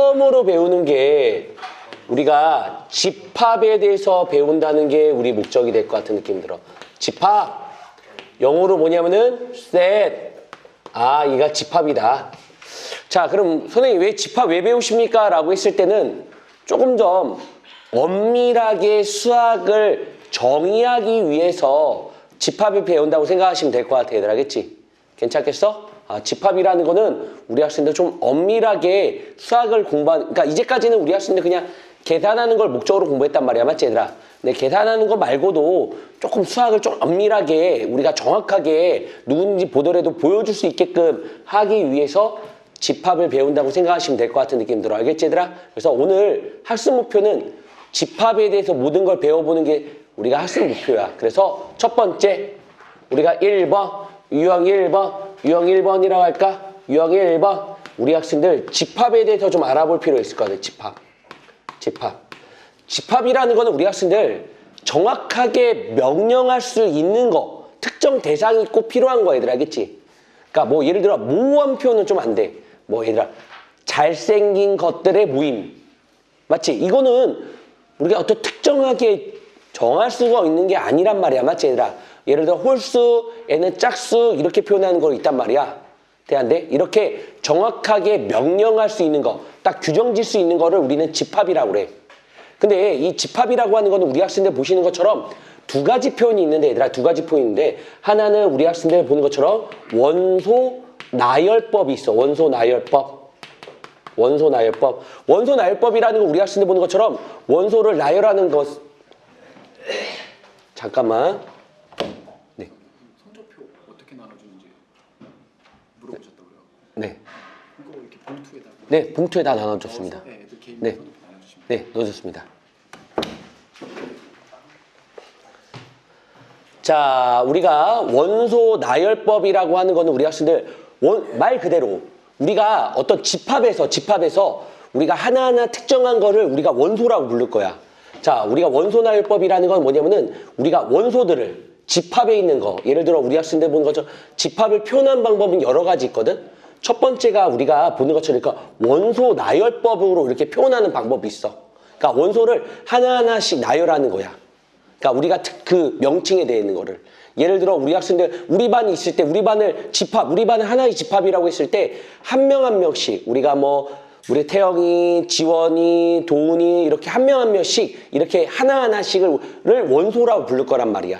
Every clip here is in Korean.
처음으로 배우는 게 우리가 집합에 대해서 배운다는 게 우리 목적이 될 것 같은 느낌이 들어. 집합. 영어로 뭐냐면은 set. 아, 이가 집합이다. 자, 그럼 선생님 왜 집합 왜 배우십니까? 라고 했을 때는 조금 더 엄밀하게 수학을 정의하기 위해서 집합을 배운다고 생각하시면 될 것 같아. 얘들 알겠지? 괜찮겠어? 아, 집합이라는 거는 우리 학생들 좀 엄밀하게 수학을 공부하는, 그러니까 이제까지는 우리 학생들 그냥 계산하는 걸 목적으로 공부했단 말이야. 맞지 얘들아? 근데 계산하는 거 말고도 조금 수학을 좀 엄밀하게 우리가 정확하게 누군지 보더라도 보여줄 수 있게끔 하기 위해서 집합을 배운다고 생각하시면 될 것 같은 느낌 들어. 알겠지 얘들아? 그래서 오늘 학습 목표는 집합에 대해서 모든 걸 배워보는 게 우리가 학습 목표야. 그래서 첫 번째 우리가 1번 유형 1번 유형 1번이라고 할까? 유형 1번 우리 학생들 집합에 대해서 좀 알아볼 필요 있을 것 같아. 집합이라는 거는 우리 학생들 정확하게 명령할 수 있는 거, 특정 대상이 꼭 필요한 거야. 얘들 알겠지? 그러니까 뭐 예를 들어 모호한 표현은 좀 안 돼. 뭐 얘들아 잘생긴 것들의 모임. 맞지? 이거는 우리가 어떤 특정하게 정할 수가 있는 게 아니란 말이야. 맞지 얘들아? 예를 들어 홀수, 애는 짝수 이렇게 표현하는 거 있단 말이야. 대한데 이렇게 정확하게 명령할 수 있는 거, 딱 규정 질 수 있는 거를 우리는 집합이라고 그래. 근데 이 집합이라고 하는 거는 우리 학생들 보시는 것처럼 두 가지 표현이 있는데 얘들아 두 가지 표현이 있는데 하나는 우리 학생들 보는 것처럼 원소 나열법이 있어. 원소 나열법이라는 거 우리 학생들 보는 것처럼 원소를 나열하는 것. 잠깐만. 네. 성적표 어떻게 나눠주는지 물어보셨다고요? 네. 이거 이렇게 봉투에다가. 네, 봉투에 다 나눠줬습니다. 네, 애들 개인 네. 나눠주시면. 네, 넣어줬습니다. 자, 우리가 원소 나열법이라고 하는 거는 우리 학생들 말 그대로 우리가 어떤 집합에서 우리가 하나하나 특정한 거를 우리가 원소라고 부를 거야. 자, 우리가 원소 나열법이라는 건 뭐냐면은 우리가 원소들을 집합에 있는 거, 예를 들어 우리 학생들 보는 것처럼 집합을 표현한 방법은 여러 가지 있거든. 첫 번째가 우리가 보는 것처럼 그러니까 원소 나열법으로 이렇게 표현하는 방법이 있어. 그러니까 원소를 하나하나씩 나열하는 거야. 그러니까 우리가 그 명칭에 대해 있는 거를. 예를 들어 우리 학생들 우리 반이 있을 때 우리 반을 하나의 집합이라고 했을 때 한 명 한 명씩 우리가 뭐 우리 태영이, 지원이, 도훈이 이렇게 한 명 한 명씩 이렇게 하나하나씩을 원소라고 부를 거란 말이야.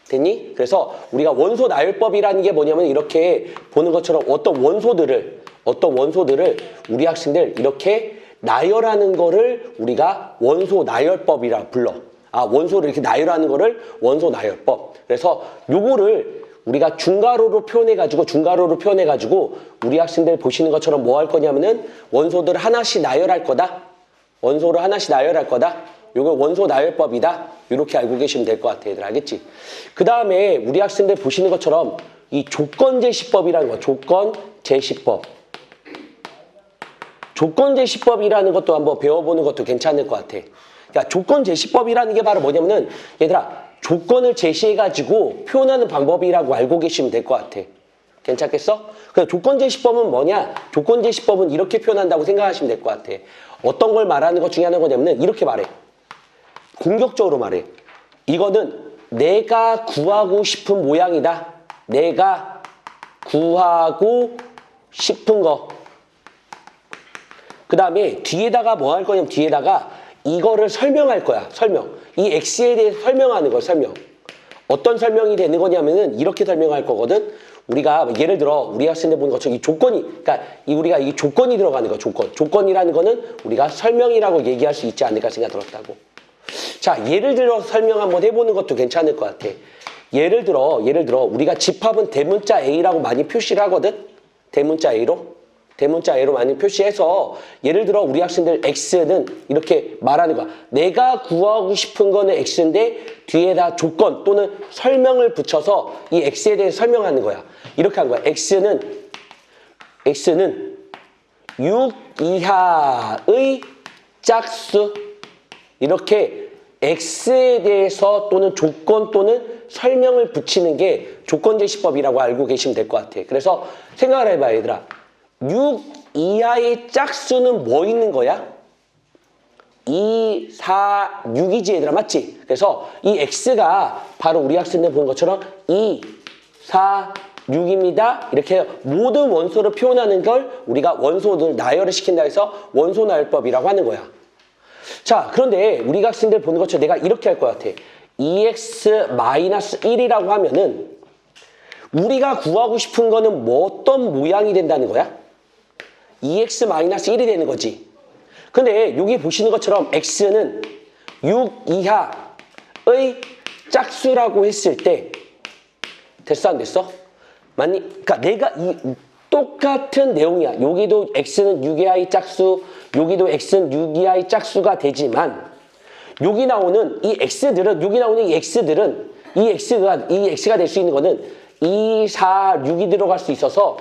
됐니? 그래서 우리가 원소 나열법이라는 게 뭐냐면 이렇게 보는 것처럼 어떤 원소들을 우리 학생들 이렇게 나열하는 거를 우리가 원소 나열법이라 불러. 아, 원소를 이렇게 나열하는 거를 원소 나열법. 그래서 요거를 우리가 중괄호로 표현해가지고 우리 학생들 보시는 것처럼 뭐 할 거냐면은 원소들을 하나씩 나열할 거다. 원소를 하나씩 나열할 거다. 요거 원소 나열법이다. 이렇게 알고 계시면 될 것 같아. 얘들 알겠지? 그 다음에 우리 학생들 보시는 것처럼 이 조건제시법이라는 거. 조건제시법이라는 것도 한번 배워보는 것도 괜찮을 것 같아. 그러니까 조건제시법이라는 게 바로 뭐냐면은 얘들아 조건을 제시해가지고 표현하는 방법이라고 알고 계시면 될 것 같아. 괜찮겠어? 그래서 조건제시법은 뭐냐? 조건제시법은 이렇게 표현한다고 생각하시면 될 것 같아. 어떤 걸 말하는 것 중에 하나는 뭐냐면 이렇게 말해. 공격적으로 말해. 이거는 내가 구하고 싶은 모양이다. 내가 구하고 싶은 거. 그 다음에 뒤에다가 뭐 할 거냐면 뒤에다가 이거를 설명할 거야. 이 X에 대해서 설명하는 거야. 어떤 설명이 되는 거냐면은 이렇게 설명할 거거든. 우리가 예를 들어 우리 학생들 보는 것처럼 이 조건이 그러니까 우리가 이 조건이 들어가는 거야. 조건이라는 거는 우리가 설명이라고 얘기할 수 있지 않을까 생각 들었다고. 자, 예를 들어 설명 한번 해보는 것도 괜찮을 것 같아. 예를 들어 우리가 집합은 대문자 A라고 많이 표시를 하거든. 대문자 A로 많이 표시해서 예를 들어 우리 학생들 X는 이렇게 말하는 거야. 내가 구하고 싶은 거는 X인데 뒤에다 조건 또는 설명을 붙여서 이 X에 대해 설명하는 거야. 이렇게 한 거야. X는 6 이하의 짝수. 이렇게 X에 대해서 또는 조건 또는 설명을 붙이는 게 조건제시법이라고 알고 계시면 될 것 같아. 그래서 생각을 해봐 얘들아. 6 이하의 짝수는 뭐 있는 거야? 2, 4, 6이지 얘들아, 맞지? 그래서 이 x가 바로 우리 학생들 보는 것처럼 2, 4, 6입니다. 이렇게 모든 원소를 표현하는 걸 우리가 원소들 나열을 시킨다 해서 원소 나열법이라고 하는 거야. 자, 그런데 우리 학생들 보는 것처럼 내가 이렇게 할 것 같아. 2x-1이라고 하면은 우리가 구하고 싶은 거는 뭐 어떤 모양이 된다는 거야? 2x-1이 되는 거지. 근데 여기 보시는 것처럼 x는 6 이하의 짝수라고 했을 때 됐어 안 됐어? 맞니? 그러니까 내가 이 똑같은 내용이야. 여기도 x는 6 이하의 짝수, 여기도 x는 6 이하의 짝수가 되지만 여기 나오는 이 x들은 이 x가 될 수 있는 거는 2, 4, 6이 들어갈 수 있어서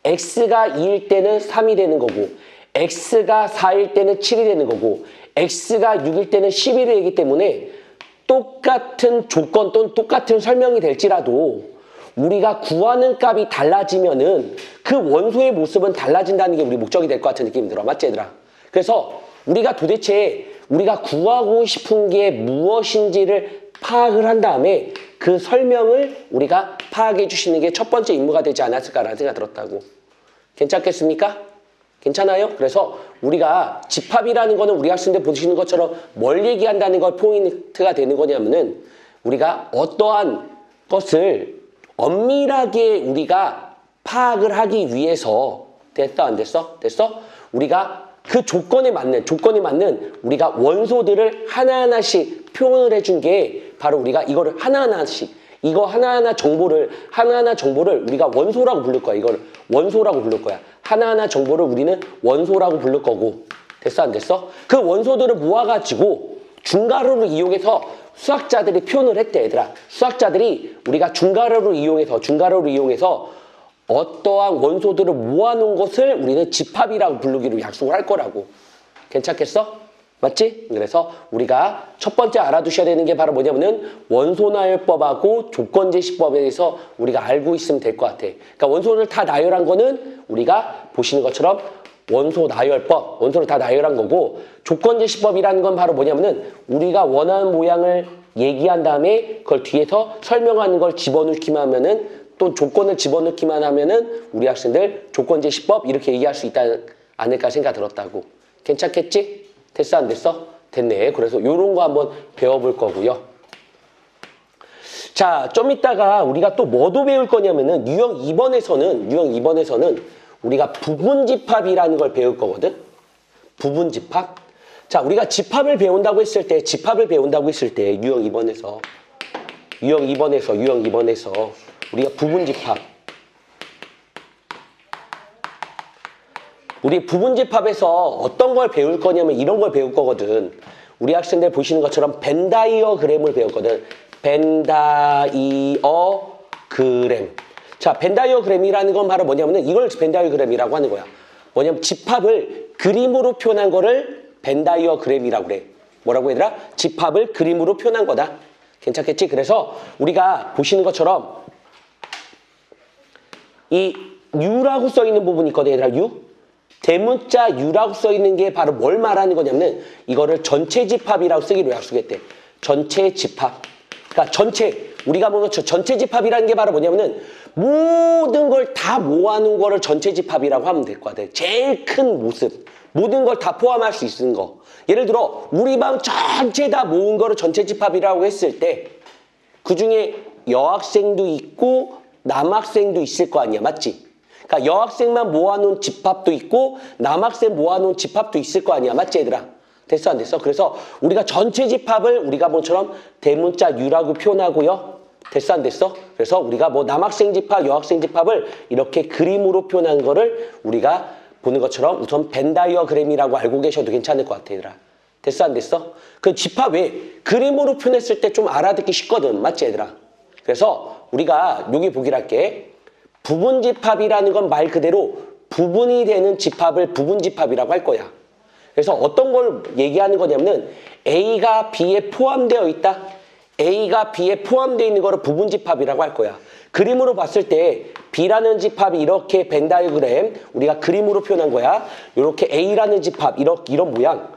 x가 2일 때는 3이 되는 거고 x가 4일 때는 7이 되는 거고 x가 6일 때는 11이 되기 때문에 똑같은 조건 또는 똑같은 설명이 될지라도 우리가 구하는 값이 달라지면은 그 원소의 모습은 달라진다는 게 우리 목적이 될 것 같은 느낌이 들어. 맞지 얘들아? 그래서 우리가 도대체 우리가 구하고 싶은 게 무엇인지를 파악을 한 다음에 그 설명을 우리가 파악해 주시는 게 첫 번째 임무가 되지 않았을까라는 생각이 들었다고. 괜찮겠습니까? 괜찮아요? 그래서 우리가 집합이라는 거는 우리 학생들 보시는 것처럼 뭘 얘기한다는 걸 포인트가 되는 거냐면은 우리가 어떠한 것을 엄밀하게 우리가 파악을 하기 위해서 됐어 안 됐어? 됐어? 우리가 그 조건에 맞는 우리가 원소들을 하나하나씩 표현을 해준 게 바로 우리가 이거를 하나하나씩 하나하나 정보를 우리가 원소라고 부를 거야. 이걸 원소라고 부를 거야. 하나하나 정보를 우리는 원소라고 부를 거고. 됐어 안 됐어? 그 원소들을 모아가지고 중괄호를 이용해서 수학자들이 표현을 했대 얘들아. 수학자들이 우리가 중괄호를 이용해서 어떠한 원소들을 모아놓은 것을 우리는 집합이라고 부르기로 약속을 할 거라고. 괜찮겠어? 맞지? 그래서 우리가 첫 번째 알아두셔야 되는 게 바로 뭐냐면은 원소 나열법하고 조건 제시법에 대해서 우리가 알고 있으면 될 것 같아. 그러니까 원소를 다 나열한 거는 우리가 보시는 것처럼 원소를 다 나열한 거고 조건 제시법이라는 건 바로 뭐냐면은 우리가 원하는 모양을 얘기한 다음에 그걸 뒤에서 설명하는 걸 집어넣기만 하면은 또 조건을 집어넣기만 하면은 우리 학생들 조건 제시법 이렇게 얘기할 수 있지 않을까 생각 들었다고. 괜찮겠지? 됐어 안 됐어? 됐네. 그래서 요런 거 한번 배워볼 거고요. 자, 좀 이따가 우리가 또 뭐도 배울 거냐면은 유형 2번에서는 우리가 부분집합이라는 걸 배울 거거든. 부분집합. 자, 우리가 집합을 배운다고 했을 때 유형 2번에서 우리가 부분집합. 우리 부분집합에서 어떤 걸 배울 거냐면 이런 걸 배울 거거든. 우리 학생들 보시는 것처럼 벤 다이어그램을 배웠거든. 벤 다이어그램. 자, 벤 다이어그램이라는 건 바로 뭐냐면은 이걸 벤 다이어그램이라고 하는 거야. 뭐냐면 집합을 그림으로 표현한 거를 벤 다이어그램이라고 그래. 뭐라고 얘들아? 집합을 그림으로 표현한 거다. 괜찮겠지? 그래서 우리가 보시는 것처럼 이 U라고 써 있는 부분이 있거든 얘들아. U. 대문자 U라고 써 있는 게 바로 뭘 말하는 거냐면 이거를 전체 집합이라고 쓰기로 약속했대. 전체 집합. 그러니까 우리가 보는 전체 집합이라는 게 바로 뭐냐면은 모든 걸 다 모아놓은 거를 전체 집합이라고 하면 될 것 같아. 제일 큰 모습. 모든 걸 다 포함할 수 있는 거. 예를 들어 우리 방 전체 다 모은 거를 전체 집합이라고 했을 때 그중에 여학생도 있고 남학생도 있을 거 아니야. 맞지? 그러니까 여학생만 모아놓은 집합도 있고 남학생 모아놓은 집합도 있을 거 아니야. 맞지 얘들아? 됐어 안 됐어? 그래서 우리가 전체 집합을 우리가 뭐처럼 대문자 U라고 표현하고요. 됐어 안 됐어? 그래서 우리가 뭐 남학생 집합, 여학생 집합을 이렇게 그림으로 표현한 거를 우리가 보는 것처럼 우선 벤 다이어그램이라고 알고 계셔도 괜찮을 것 같아 얘들아. 됐어 안 됐어? 그 집합 왜 그림으로 표현했을 때 좀 알아듣기 쉽거든. 맞지 얘들아? 그래서 우리가 여기 보기로 할게. 부분집합이라는 건 말 그대로 부분이 되는 집합을 부분집합이라고 할 거야. 그래서 어떤 걸 얘기하는 거냐면은 A가 B에 포함되어 있다. A가 B에 포함되어 있는 거를 부분집합이라고 할 거야. 그림으로 봤을 때 B라는 집합이 이렇게 벤 다이어그램 우리가 그림으로 표현한 거야. 이렇게 A라는 집합 이런 모양.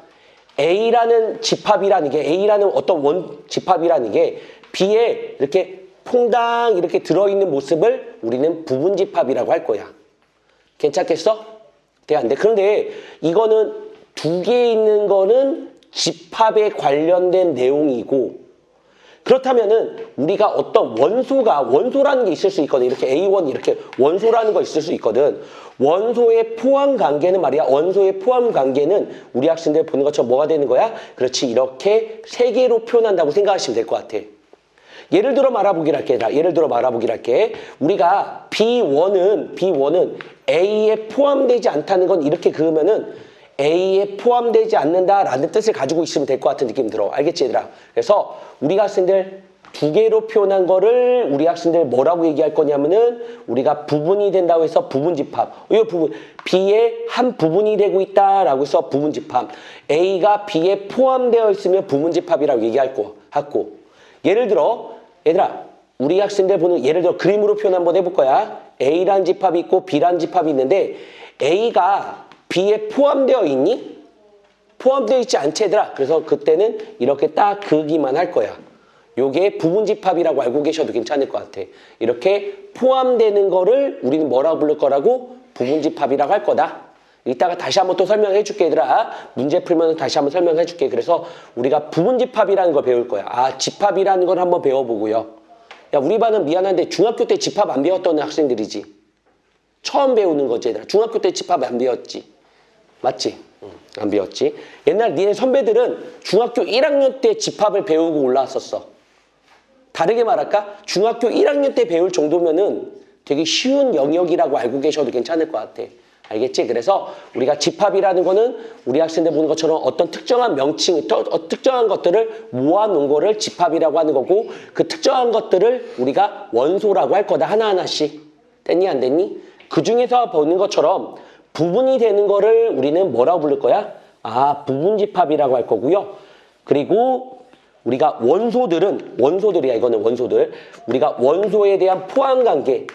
A라는 집합이라는 게 A라는 어떤 원 집합이라는 게 B에 이렇게 퐁당 이렇게 들어있는 모습을 우리는 부분 집합이라고 할 거야. 괜찮겠어? 돼, 안 돼? 그런데 이거는 두 개 있는 거는 집합에 관련된 내용이고 그렇다면은 우리가 어떤 원소라는 게 있을 수 있거든. 이렇게 A1 이렇게 원소라는 거 있을 수 있거든. 원소의 포함 관계는 말이야. 원소의 포함 관계는 우리 학생들 보는 것처럼 뭐가 되는 거야? 그렇지. 이렇게 세 개로 표현한다고 생각하시면 될 것 같아. 예를 들어 말아보기를 할게. 우리가 B1은 A에 포함되지 않다는 건 이렇게 그으면은 A에 포함되지 않는다라는 뜻을 가지고 있으면 될 것 같은 느낌이 들어. 알겠지, 얘들아? 그래서 우리 학생들 두 개로 표현한 거를 우리 학생들 뭐라고 얘기할 거냐면은 우리가 부분이 된다고 해서 부분집합. 이 부분 B의 한 부분이 되고 있다라고 해서 부분집합. A가 B에 포함되어 있으면 부분집합이라고 얘기할 거 같고. 예를 들어 얘들아 우리 학생들 보는 예를 들어 그림으로 표현 한번 해볼 거야. A라는 집합이 있고 B라는 집합이 있는데 A가 B에 포함되어 있니? 포함되어 있지 않지 얘들아. 그래서 그때는 이렇게 딱 그기만 할 거야. 요게 부분집합이라고 알고 계셔도 괜찮을 것 같아. 이렇게 포함되는 거를 우리는 뭐라고 부를 거라고? 부분집합이라고 할 거다. 이따가 다시 한번 또 설명해 줄게 얘들아. 문제 풀면 다시 한번 설명해 줄게. 그래서 우리가 부분집합이라는 걸 배울 거야. 아 집합이라는 걸 한번 배워보고요. 야 우리 반은 미안한데 중학교 때 집합 안 배웠던 학생들이지. 처음 배우는 거지 얘들아. 중학교 때 집합 안 배웠지. 맞지? 응, 안 배웠지. 옛날 니네 선배들은 중학교 1학년 때 집합을 배우고 올라왔었어. 다르게 말할까? 중학교 1학년 때 배울 정도면은 되게 쉬운 영역이라고 알고 계셔도 괜찮을 것 같아. 알겠지? 그래서 우리가 집합이라는 거는 우리 학생들 보는 것처럼 어떤 특정한 명칭, 특정한 것들을 모아놓은 거를 집합이라고 하는 거고 그 특정한 것들을 우리가 원소라고 할 거다. 하나하나씩. 됐니? 안 됐니? 그 중에서 보는 것처럼 부분이 되는 거를 우리는 뭐라고 부를 거야? 아, 부분집합이라고 할 거고요. 그리고 우리가 원소들이야. 이거는 원소들. 우리가 원소에 대한 포함관계,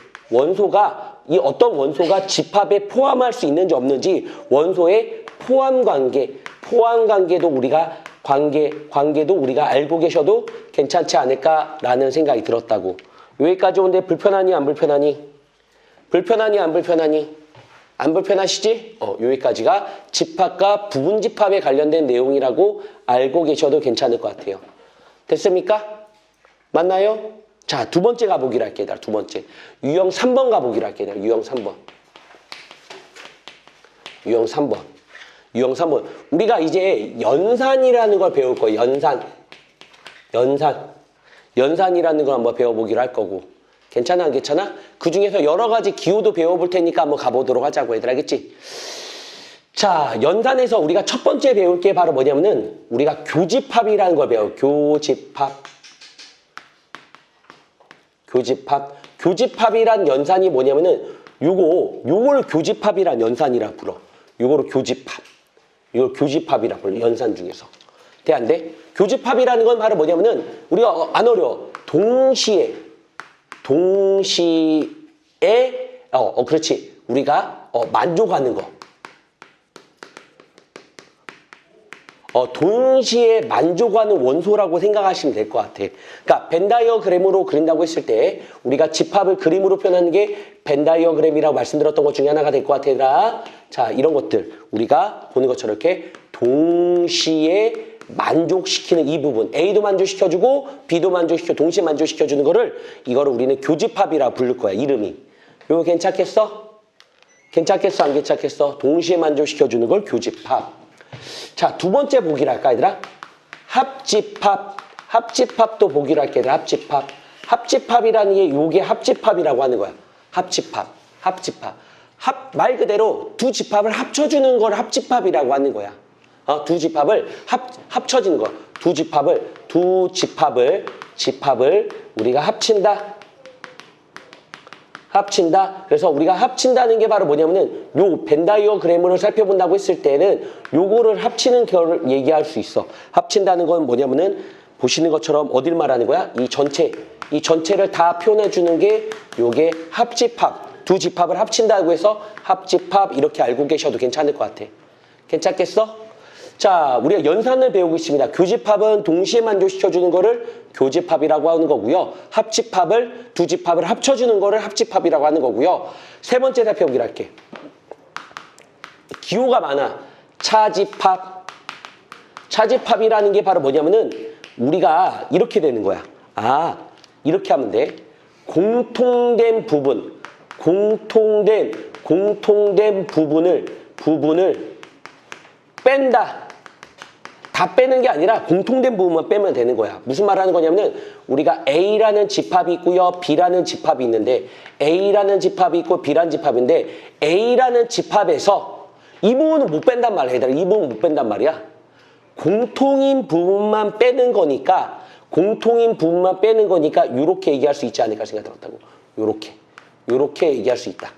이 어떤 원소가 집합에 포함할 수 있는지 없는지 원소의 포함관계도 우리가 관계도 우리가 알고 계셔도 괜찮지 않을까라는 생각이 들었다고. 여기까지 오는데 불편하니 안 불편하니? 불편하니 안 불편하니? 안 불편하시지? 여기까지가 집합과 부분집합에 관련된 내용이라고 알고 계셔도 괜찮을 것 같아요. 됐습니까? 맞나요? 자, 두 번째 가보기로 할게요. 두 번째. 유형 3번 가보기로 할게요. 유형 3번. 유형 3번. 우리가 이제 연산이라는 걸 배울 거예요. 연산이라는 걸 한번 배워보기로 할 거고. 괜찮아, 안 괜찮아? 그 중에서 여러 가지 기호도 배워볼 테니까 한번 가보도록 하자고, 얘들 알겠지? 자, 연산에서 우리가 첫 번째 배울 게 바로 뭐냐면은 우리가 교집합이라는 걸 배워요. 교집합이란 연산이 뭐냐면은 요걸 교집합이란 연산이라 불러. 요거를 교집합. 이걸 교집합이라 불러. 연산 중에서. 돼, 안 돼? 교집합이라는 건 바로 뭐냐면은 우리가 안 어려워. 동시에 그렇지. 우리가 만족하는 거. 동시에 만족하는 원소라고 생각하시면 될 것 같아. 그러니까 벤 다이어그램으로 그린다고 했을 때 우리가 집합을 그림으로 표현하는 게 벤 다이어그램이라고 말씀드렸던 것 중에 하나가 될 것 같아. 얘들아. 자, 이런 것들 우리가 보는 것처럼 이렇게 동시에 만족시키는 이 부분 A도 만족시켜주고 B도 동시에 만족시켜주는 이거를 우리는 교집합이라고 부를 거야. 이름이. 이거 괜찮겠어? 괜찮겠어? 안 괜찮겠어? 동시에 만족시켜주는 걸 교집합. 자, 두 번째 보기로 할까, 얘들아? 합집합도 보기로 할게, 얘들아. 합집합이라는 게 요게 합집합이라고 하는 거야. 합집합. 말 그대로 두 집합을 합쳐주는 걸 합집합이라고 하는 거야. 두 집합을 합쳐지는 거. 두 집합을 우리가 합친다. 그래서 우리가 합친다는 게 바로 뭐냐면은 요 벤 다이어그램으로 살펴본다고 했을 때는 요거를 합치는 결을 얘기할 수 있어. 합친다는 건 뭐냐면은 보시는 것처럼 어딜 말하는 거야? 이 전체 이 전체를 다 표현해 주는 게 요게 합집합. 두 집합을 합친다고 해서 합집합 이렇게 알고 계셔도 괜찮을 것 같아. 괜찮겠어? 자, 우리가 연산을 배우고 있습니다. 교집합은 동시에 만족시켜주는 거를 교집합이라고 하는 거고요. 합집합을 두 집합을 합쳐주는 거를 합집합이라고 하는 거고요. 세 번째 살펴보기로 할게. 기호가 많아. 차집합. 차집합이라는 게 바로 뭐냐면은 우리가 이렇게 되는 거야. 아, 이렇게 하면 돼. 공통된 부분, 공통된 부분을 뺀다. 다 빼는 게 아니라 공통된 부분만 빼면 되는 거야. 무슨 말 하는 거냐면은 우리가 A라는 집합이 있고요. B라는 집합이 있는데 A라는 집합이 있고 B라는 집합인데 A라는 집합에서 이 부분은 못 뺀단 말이야. 얘들아. 이 부분 못 뺀단 말이야. 공통인 부분만 빼는 거니까 이렇게 얘기할 수 있지 않을까 생각했다고. 요렇게 얘기할 수 있다.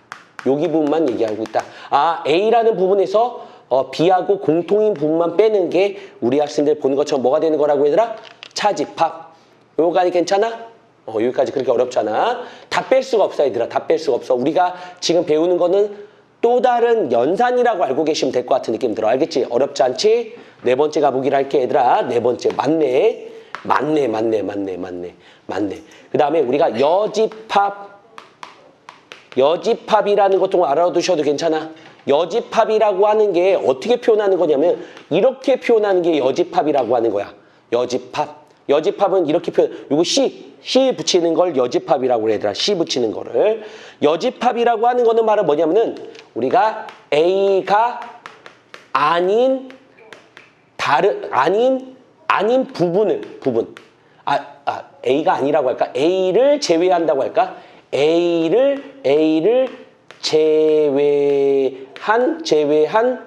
여기 부분만 얘기하고 있다. 아, A라는 부분에서 B하고 공통인 부분만 빼는 게 우리 학생들 보는 것처럼 뭐가 되는 거라고 얘들아? 차집합. 요거까지 괜찮아? 여기까지 그렇게 어렵잖아. 다 뺄 수가 없어 얘들아. 다 뺄 수가 없어. 우리가 지금 배우는 거는 또 다른 연산이라고 알고 계시면 될 것 같은 느낌 들어. 알겠지? 어렵지 않지? 네 번째 가보기로 할게 얘들아. 네 번째 맞네. 그 다음에 우리가 여집합이라는 것 좀 알아두셔도 괜찮아. 여집합이라고 하는 게 어떻게 표현하는 거냐면 이렇게 표현하는 게 여집합이라고 하는 거야. 여집합은 이렇게 요거 C 붙이는 걸 여집합이라고 그래 얘들아. C 붙이는 거를. 여집합이라고 하는 거는 말은 뭐냐면은 우리가 A가 아닌 부분. A가 아니라고 할까? A를 제외한다고 할까? A를 제외한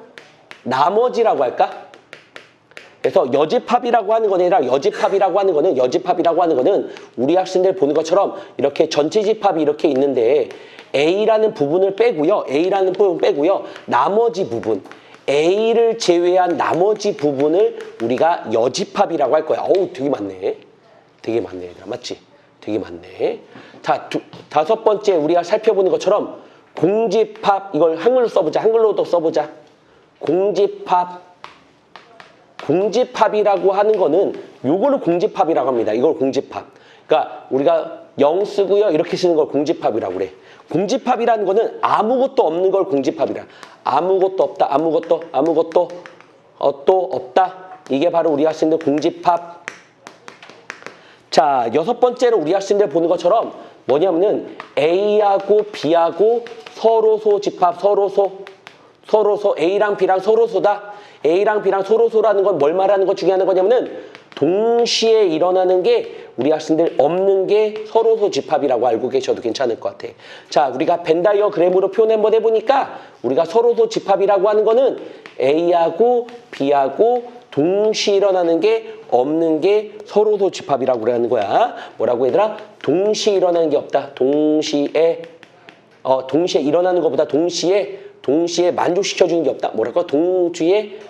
나머지라고 할까? 그래서 여집합이라고 하는 거는 아니라 여집합이라고 하는 거는 우리 학생들 보는 것처럼 이렇게 전체 집합이 이렇게 있는데 A라는 부분을 빼고요. 나머지 부분. A를 제외한 나머지 부분을 우리가 여집합이라고 할 거야. 어우, 되게 많네. 얘들아. 맞지? 되게 많네. 자, 다섯 번째 우리가 살펴보는 것처럼 공집합, 이걸 한글로도 써보자. 공집합이라고 하는 거는 요거를 공집합이라고 합니다. 이걸 공집합. 그러니까 우리가 0 쓰고요. 이렇게 쓰는 걸 공집합이라고 그래. 공집합이라는 거는 아무것도 없는 걸 공집합이라. 아무것도 없다. 이게 바로 우리 학생들 공집합. 자, 여섯 번째로 우리 학생들 보는 것처럼 뭐냐면은 A하고 B하고 서로소 집합, 서로소. A랑 B랑 서로소다. A랑 B랑 서로소라는 건 뭘 말하는 것 중에 하는 거냐면은 동시에 일어나는 게 우리 학생들 없는 게 서로소 집합이라고 알고 계셔도 괜찮을 것 같아. 자, 우리가 벤 다이어그램으로 표현 한번 해보니까 우리가 서로소 집합이라고 하는 거는 A하고 B하고 동시에 일어나는 게 없는 게 서로소 집합이라고 그러는 거야. 뭐라고 얘들아? 동시에 일어나는 게 없다. 동시에 일어나는 것보다 동시에 만족시켜주는 게 없다. 뭐랄까? 동시는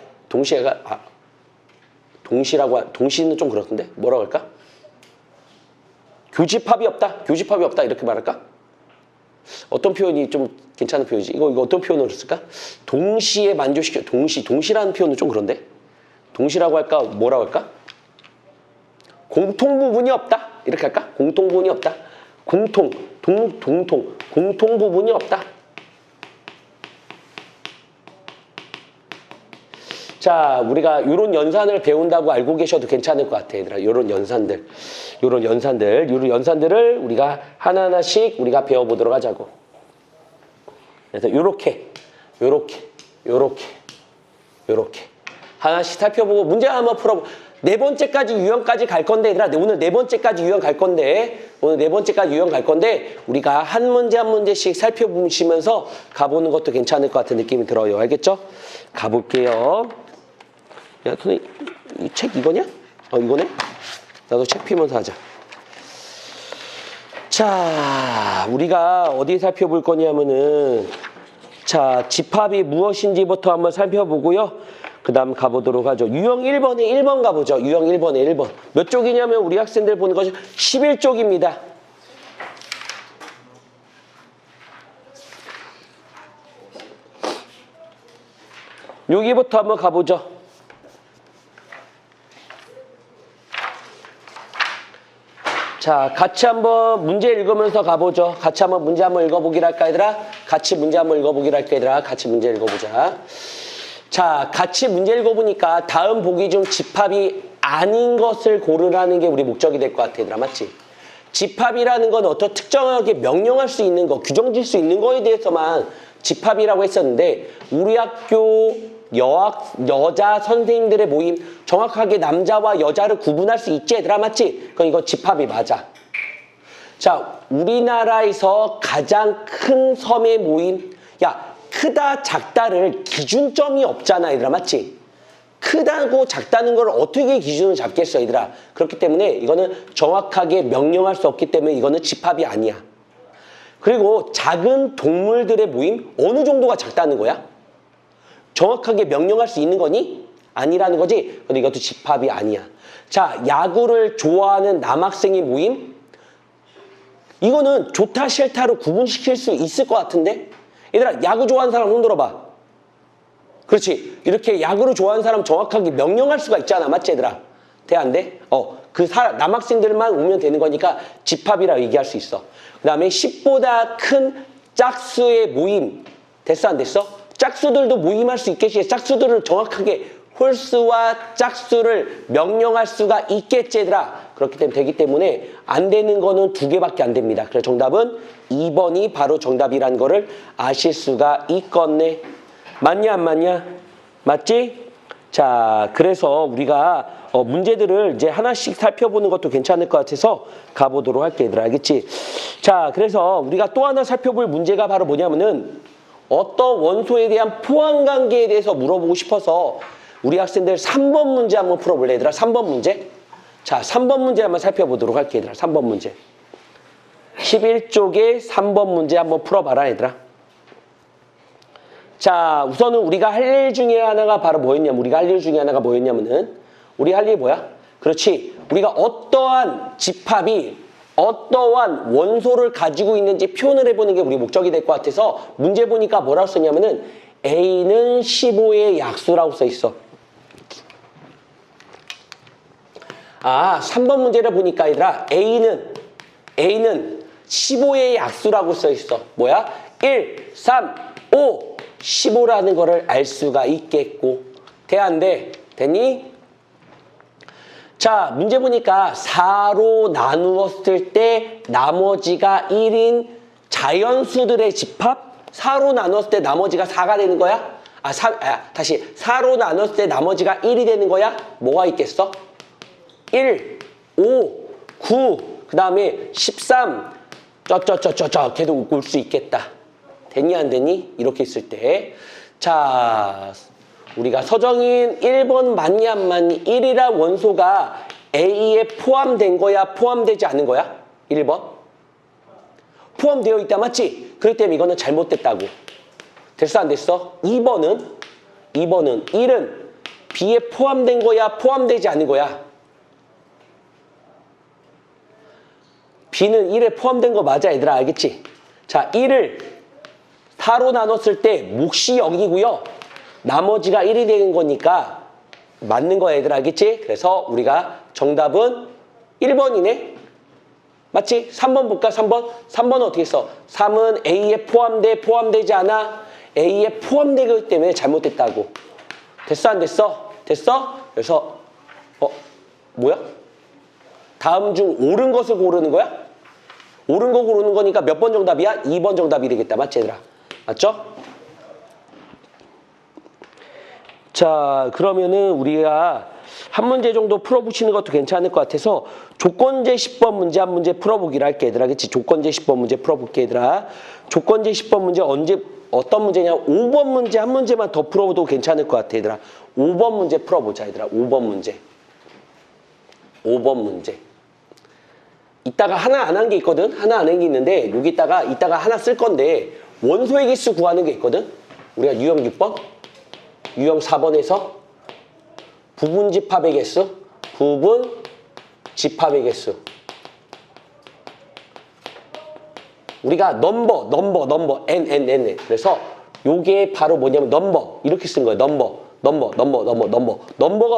좀 그렇던데? 뭐라고 할까? 교집합이 없다 이렇게 말할까? 어떤 표현이 좀 괜찮은 표현이지? 이거 어떤 표현으로 쓸까? 동시에 만족시켜. 동시라는 표현은 좀 그런데? 동시라고 할까? 뭐라고 할까? 공통 부분이 없다 이렇게 할까? 공통 부분이 없다. 공통 부분이 없다. 자, 우리가 이런 연산을 배운다고 알고 계셔도 괜찮을 것 같아, 얘들아. 이런 연산들을 우리가 하나하나씩 우리가 배워보도록 하자고. 그래서 요렇게 하나씩 살펴보고 문제 한번 풀어보고 네 번째까지 유형까지 갈 건데, 얘들아. 오늘 네 번째까지 유형 갈 건데 우리가 한 문제 한 문제씩 살펴보시면서 가보는 것도 괜찮을 것 같은 느낌이 들어요. 알겠죠? 가볼게요. 야, 선생님, 이 책 이거냐? 이거네? 나도 책 피면서 하자. 자, 우리가 어디 살펴볼 거냐면은, 자, 집합이 무엇인지부터 한번 살펴보고요. 그 다음 가보도록 하죠. 유형 1번에 1번 가보죠. 유형 1번에 1번. 몇 쪽이냐면 우리 학생들 보는 것이 11쪽입니다. 여기부터 한번 가보죠. 자, 같이 한번 문제 읽으면서 가보죠. 같이 한번 문제 한번 읽어보기로 할까, 얘들아? 같이 문제 한번 읽어보기로 할까, 얘들아? 같이 문제 읽어보자. 자, 같이 문제 읽어보니까 다음 보기 중 집합이 아닌 것을 고르라는 게 우리 목적이 될 것 같아, 얘들아. 맞지? 집합이라는 건 어떤 특정하게 명령할 수 있는 거, 규정질 수 있는 거에 대해서만 집합이라고 했었는데 우리 학교 여자 선생님들의 모임, 정확하게 남자와 여자를 구분할 수 있지, 얘들아? 맞지? 그럼 이거 집합이 맞아. 자, 우리나라에서 가장 큰 섬의 모임, 야, 크다 작다를 기준점이 없잖아, 얘들아. 맞지? 크다고 작다는 걸 어떻게 기준을 잡겠어, 얘들아? 그렇기 때문에 이거는 정확하게 명령할 수 없기 때문에 이거는 집합이 아니야. 그리고 작은 동물들의 모임, 어느 정도가 작다는 거야? 정확하게 명령할 수 있는 거니? 아니라는 거지? 근데 이것도 집합이 아니야. 자, 야구를 좋아하는 남학생의 모임? 이거는 좋다 싫다로 구분시킬 수 있을 것 같은데? 얘들아, 야구 좋아하는 사람 손 들어봐. 그렇지. 이렇게 야구를 좋아하는 사람 정확하게 명령할 수가 있잖아. 맞지, 얘들아? 돼, 안 돼? 남학생들만 오면 되는 거니까 집합이라고 얘기할 수 있어. 그 다음에 10보다 큰 짝수의 모임. 됐어, 안 됐어? 짝수들도 모임할 수 있겠지. 짝수들을 정확하게 홀수와 짝수를 명령할 수가 있겠지, 얘들아. 그렇기 때문에 되기 때문에 안 되는 거는 2개밖에 안 됩니다. 그래서 정답은 2번이 바로 정답이라는 거를 아실 수가 있겠네. 맞냐, 안 맞냐? 맞지? 자, 그래서 우리가 문제들을 이제 하나씩 살펴보는 것도 괜찮을 것 같아서 가보도록 할게, 얘들아. 알겠지? 자, 그래서 우리가 또 하나 살펴볼 문제가 바로 뭐냐면은 어떤 원소에 대한 포함관계에 대해서 물어보고 싶어서 우리 학생들 3번 문제 한번 풀어볼래, 얘들아? 3번 문제? 자, 3번 문제 한번 살펴보도록 할게, 얘들아. 3번 문제. 11쪽에 3번 문제 한번 풀어봐라, 얘들아. 자, 우선은 우리가 할 일 중에 하나가 바로 뭐였냐면, 우리가 할 일 중에 하나가 뭐였냐면은, 우리 할 일이 뭐야? 그렇지. 우리가 어떠한 집합이 어떠한 원소를 가지고 있는지 표현을 해보는 게 우리 목적이 될 것 같아서 문제 보니까 뭐라고 썼냐면은 A는 15의 약수라고 써 있어. 아, 3번 문제를 보니까 얘들아, A는 15의 약수라고 써 있어. 뭐야? 1, 3, 5, 15라는 거를 알 수가 있겠고. 돼, 안 돼? 됐니? 자, 문제 보니까 4로 나누었을 때 나머지가 1인 자연수들의 집합? 4로 나눴을 때 나머지가 4가 되는 거야? 다시 4로 나눴을 때 나머지가 1이 되는 거야? 뭐가 있겠어? 1, 5, 9, 그 다음에 13, 걔도 올 수 있겠다. 됐니, 안 됐니? 이렇게 있을 때. 자, 우리가 서정인 1번 맞니, 안 맞니? 1이란 원소가 A에 포함된 거야, 포함되지 않은 거야? 1번? 포함되어 있다, 맞지? 그렇기 때문에 이거는 잘못됐다고. 됐어, 안 됐어? 2번은 1은 B에 포함된 거야, 포함되지 않은 거야? B는 1에 포함된 거 맞아, 얘들아. 알겠지? 자, 1을 4로 나눴을 때 몫이 0이고요. 나머지가 1이 되는 거니까 맞는 거야, 얘들아. 알겠지? 그래서 우리가 정답은 1번이네. 맞지? 3번 볼까? 3번? 3번은 어떻게 써? 3은 A에 포함되지 않아? A에 포함되기 때문에 잘못됐다고. 됐어, 안 됐어? 됐어? 그래서 뭐야? 다음 중 옳은 것을 고르는 거야? 옳은 거 고르는 거니까 몇 번 정답이야? 2번 정답이 되겠다. 맞지, 얘들아? 맞죠? 자, 그러면은 우리가 한 문제 정도 풀어보시는 것도 괜찮을 것 같아서 조건제 10번 문제 한 문제 풀어보기로 할게, 얘들아. 그치? 조건제 10번 문제 풀어볼게, 얘들아. 조건제 10번 문제 어떤 문제냐? 5번 문제 한 문제만 더 풀어도 괜찮을 것 같아, 얘들아. 5번 문제 풀어보자, 얘들아. 5번 문제. 5번 문제. 이따가 하나 안 한 게 있거든? 하나 안 한 게 있는데 이따가 하나 쓸 건데 원소의 개수 구하는 게 있거든? 우리가 유형 6번? 유형 4번에서 부분 집합의 개수, 부분 집합의 개수. 우리가 넘버, n. 그래서 요게 바로 뭐냐면 넘버. 이렇게 쓴 거예요. 넘버가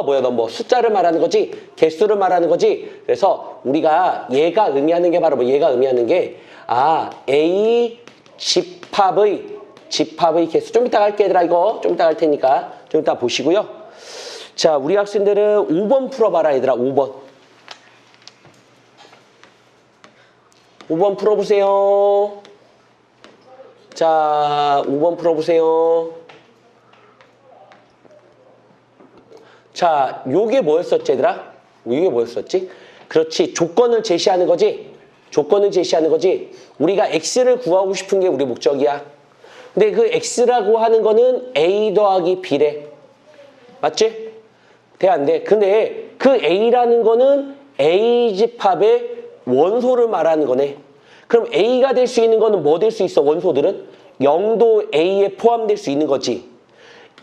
뭐야, 넘버? 숫자를 말하는 거지, 개수를 말하는 거지. 그래서 우리가 얘가 의미하는 게 바로 뭐, 얘가 의미하는 게, A 집합의 개수. 좀 이따 갈게, 얘들아, 이거. 좀 이따 갈 테니까. 좀 이따 보시고요. 자, 우리 학생들은 5번 풀어봐라, 얘들아, 5번. 5번 풀어보세요. 자, 5번 풀어보세요. 자, 요게 뭐였었지, 얘들아? 이게 뭐였었지? 그렇지, 조건을 제시하는 거지. 조건을 제시하는 거지. 우리가 x를 구하고 싶은 게 우리 목적이야. 근데 그 x라고 하는 거는 a 더하기 b래. 맞지? 돼, 안 돼? 근데 그 a라는 거는 a 집합의 원소를 말하는 거네. 그럼 a가 될 수 있는 거는 뭐 될 수 있어? 원소들은 0도 a에 포함될 수 있는 거지.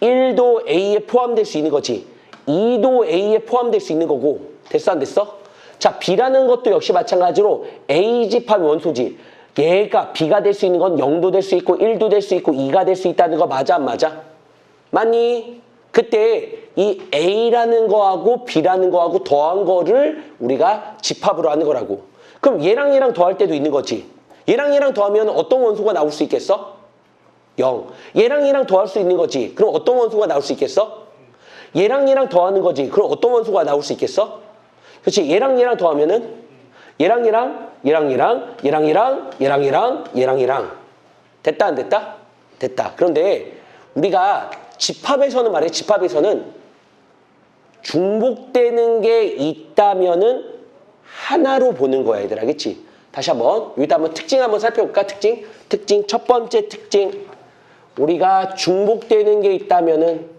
1도 a에 포함될 수 있는 거지. 2도 a에 포함될 수 있는 거고. 됐어, 안 됐어? 자, b라는 것도 역시 마찬가지로 a 집합의 원소지. 얘가 b가 될 수 있는 건 0도 될 수 있고 1도 될 수 있고 2가 될 수 있다는 거 맞아, 안 맞아? 맞니? 그때 이 a라는 거하고 b라는 거하고 더한 거를 우리가 집합으로 하는 거라고. 그럼 얘랑 얘랑 더할 때도 있는 거지. 얘랑 얘랑 더하면 어떤 원소가 나올 수 있겠어? 0. 얘랑 얘랑 더할 수 있는 거지. 그럼 어떤 원소가 나올 수 있겠어? 얘랑 얘랑 더하는 거지. 그럼 어떤 원소가 나올 수 있겠어? 그렇지. 얘랑 얘랑 더하면은 얘랑 얘랑 됐다, 안 됐다? 됐다. 그런데 우리가 집합에서는 말이야, 집합에서는 중복되는 게 있다면은 하나로 보는 거야, 얘들아. 그치? 다시 한번, 여기다 한번 특징 한번 살펴볼까? 특징, 첫 번째 특징. 우리가 중복되는 게 있다면은,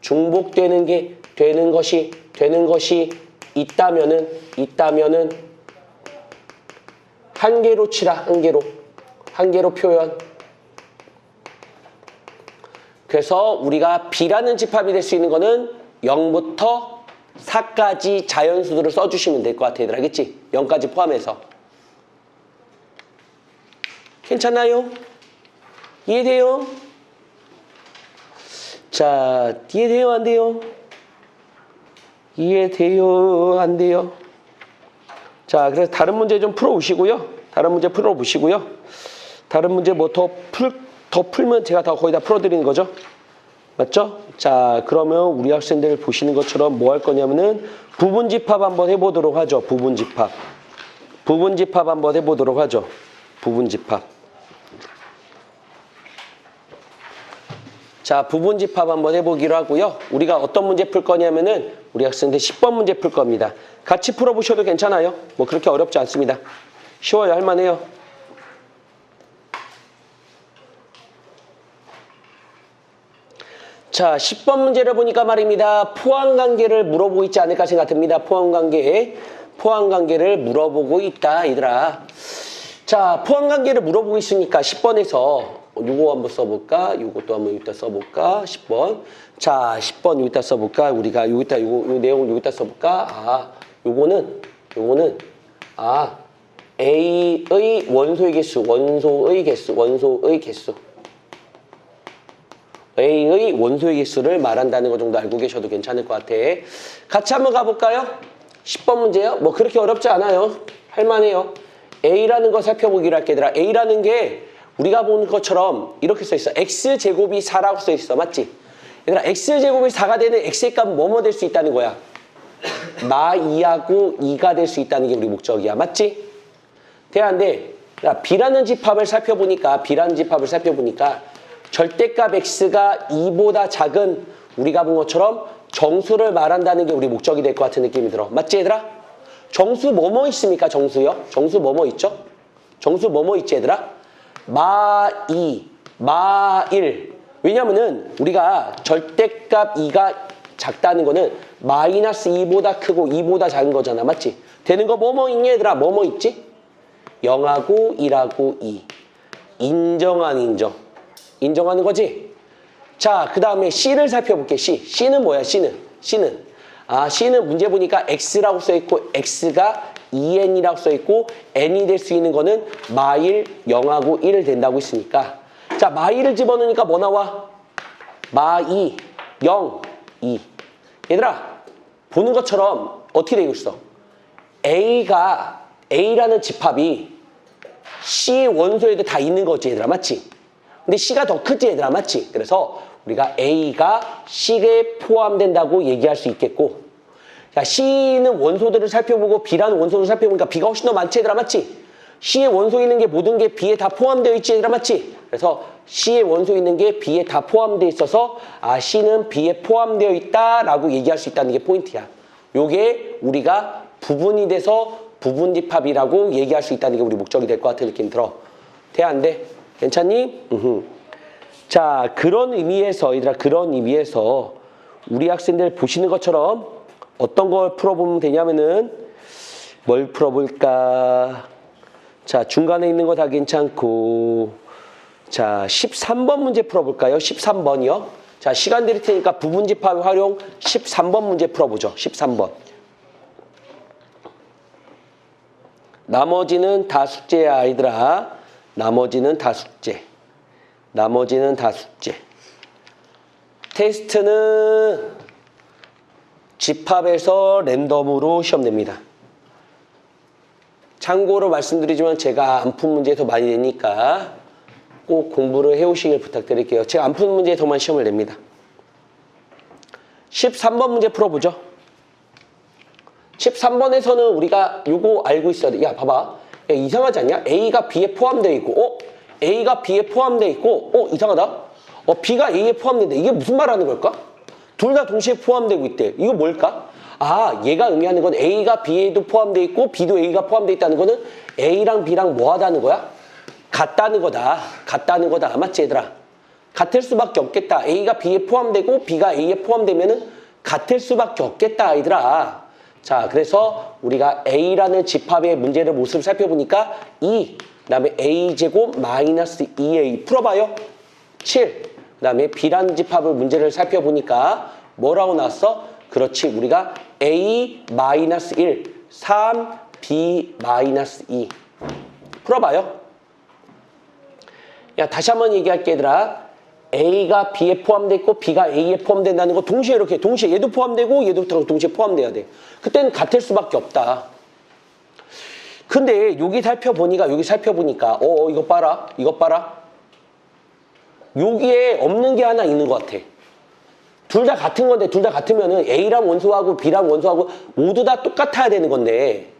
중복되는 게 되는 것이 있다면은, 한 개로 치라, 한 개로 표현. 그래서 우리가 B라는 집합이 될 수 있는 거는 0부터 4까지 자연수들을 써주시면 될 것 같아, 얘들아. 알겠지? 0까지 포함해서. 괜찮나요? 이해돼요? 자, 이해돼요, 안 돼요? 이해돼요, 안 돼요? 자, 그래서 다른 문제 좀 풀어오시고요. 다른 문제 뭐 더 풀면 제가 다 거의 다 풀어드리는 거죠. 맞죠? 자, 그러면 우리 학생들 보시는 것처럼 뭐 할 거냐면은 부분집합 한번 해보도록 하죠. 부분집합 한번 해보도록 하죠. 부분집합. 자, 부분집합 한번 해보기로 하고요. 우리가 어떤 문제 풀 거냐면은 우리 학생들 10번 문제 풀 겁니다. 같이 풀어보셔도 괜찮아요. 뭐 그렇게 어렵지 않습니다. 쉬워요. 할만해요. 자, 10번 문제를 보니까 말입니다. 포항관계를 물어보고 있지 않을까 생각됩니다. 포항관계를 물어보고 있다, 얘들아. 자, 포항관계를 물어보고 있으니까 10번에서 요거 한번 써볼까? 요것도 한번 여기다 써볼까? 10번. 자, 10번 여기다 써볼까? 우리가 요 내용을 여기다 써볼까? 요거는 A의 원소의 개수. A의 원소의 개수를 말한다는 것 정도 알고 계셔도 괜찮을 것 같아. 같이 한번 가볼까요? 10번 문제요. 뭐 그렇게 어렵지 않아요. 할만해요. A라는 거 살펴보기로 할게, 얘들아. A라는 게 우리가 보는 것처럼 이렇게 써있어. X제곱이 4라고 써있어. 맞지? 얘들아, X제곱이 4가 되는 X의 값은 뭐뭐 될 수 있다는 거야? 마 2하고 2가 될 수 있다는 게 우리 목적이야. 맞지? 대안데 B라는 집합을 살펴보니까 절대값 X가 2보다 작은 우리가 본 것처럼 정수를 말한다는 게 우리 목적이 될 것 같은 느낌이 들어. 맞지, 얘들아? 정수 뭐뭐 있습니까? 정수요? 정수 뭐뭐 있죠? 정수 뭐뭐 있지, 얘들아? 마 2, 마 1. 왜냐면은 우리가 절대값 2가 작다는 거는 마이너스 2보다 크고 2보다 작은 거잖아. 맞지? 되는 거 뭐뭐 있니, 얘들아? 뭐뭐 있지? 0하고 1하고 2. 인정하는 거지? 자, 그 다음에 C를 살펴볼게. C는 뭐야, C는? C는 문제 보니까 X라고 써있고 X가 2n이라고 써있고 n이 될 수 있는 거는 마일 0하고 1 된다고 했으니까 자 마일을 집어넣으니까 뭐 나와? 마2 0 2 얘들아 보는 것처럼 어떻게 되고 있어? A라는 집합이 C 원소에도 다 있는 거지 얘들아 맞지? 근데 C가 더 크지 얘들아 맞지? 그래서 우리가 A가 C에 포함된다고 얘기할 수 있겠고 자, C는 원소들을 살펴보고 B라는 원소를 살펴보니까 B가 훨씬 더 많지 얘들아 맞지? C에 원소 있는 게 모든 게 B에 다 포함되어 있지 얘들아 맞지? 그래서 C에 원소 있는 게 B에 다 포함되어 있어서 C는 B에 포함되어 있다라고 얘기할 수 있다는 게 포인트야. 요게 우리가 부분이 돼서 부분집합이라고 얘기할 수 있다는 게 우리 목적이 될 것 같은 느낌 들어. 돼 안 돼? 괜찮니? 자 그런 의미에서 얘들아 그런 의미에서 우리 학생들 보시는 것처럼 어떤 걸 풀어보면 되냐면은 뭘 풀어볼까? 자 중간에 있는 거 다 괜찮고 자 13번 문제 풀어볼까요? 13번이요. 자 시간 드릴 테니까 부분집합 활용 13번 문제 풀어보죠. 13번. 나머지는 다 숙제야 아이들아. 나머지는 다 숙제. 나머지는 다 숙제. 테스트는 집합에서 랜덤으로 시험 냅니다. 참고로 말씀드리지만 제가 안 푼 문제에서 많이 내니까 꼭 공부를 해오시길 부탁드릴게요. 제가 안 푼 문제에서만 시험을 냅니다. 13번 문제 풀어보죠. 13번에서는 우리가 요거 알고 있어야 돼. 야 봐봐. 야, 이상하지 않냐? A가 B에 포함되어 있고 A가 B에 포함되어 있고 이상하다. B가 A에 포함된다. 이게 무슨 말하는 걸까? 둘 다 동시에 포함되고 있대. 이거 뭘까? 얘가 의미하는 건 A가 B에도 포함되어 있고 B도 A가 포함되어 있다는 거는 A랑 B랑 뭐 하다는 거야? 같다는 거다. 같다는 거다. 맞지 얘들아? 같을 수밖에 없겠다. A가 B에 포함되고 B가 A에 포함되면은 같을 수밖에 없겠다 아이들아. 자 그래서 우리가 A라는 집합의 문제를 모습을 살펴보니까 2, 그 다음에 A제곱 마이너스 2A 풀어봐요. 7, 그 다음에 B라는 집합을 문제를 살펴보니까 뭐라고 나왔어? 그렇지 우리가 A 마이너스 1, 3, B 마이너스 2 풀어봐요. 야 다시 한번 얘기할게 얘들아. A가 B에 포함되어 있고 B가 A에 포함된다는 거 동시에 이렇게 동시에 얘도 포함되고 얘도 동시에 포함돼야 돼. 그때는 같을 수밖에 없다. 근데 여기 살펴보니까 이거 봐라. 이거 봐라. 여기에 없는 게 하나 있는 것 같아. 둘 다 같은 건데 둘 다 같으면은 A랑 원소하고 B랑 원소하고 모두 다 똑같아야 되는 건데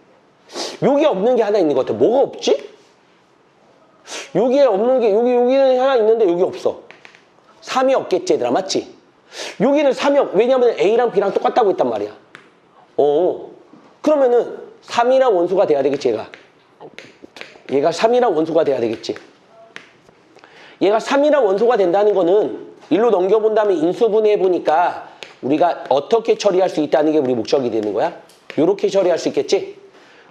여기에 없는 게 하나 있는 것 같아. 뭐가 없지? 여기에 없는 게 여기는 하나 있는데 여기 없어. 3이 없겠지 얘들아 맞지? 여기는 3이 왜냐면 A랑 B랑 똑같다고 했단 말이야. 그러면은 3이랑 원소가 돼야 되겠지 얘가 3이랑 원소가 돼야 되겠지. 얘가 3이랑 원소가 된다는 거는 일로 넘겨본 다음에 인수분해 보니까 우리가 어떻게 처리할 수 있다는 게 우리 목적이 되는 거야. 이렇게 처리할 수 있겠지.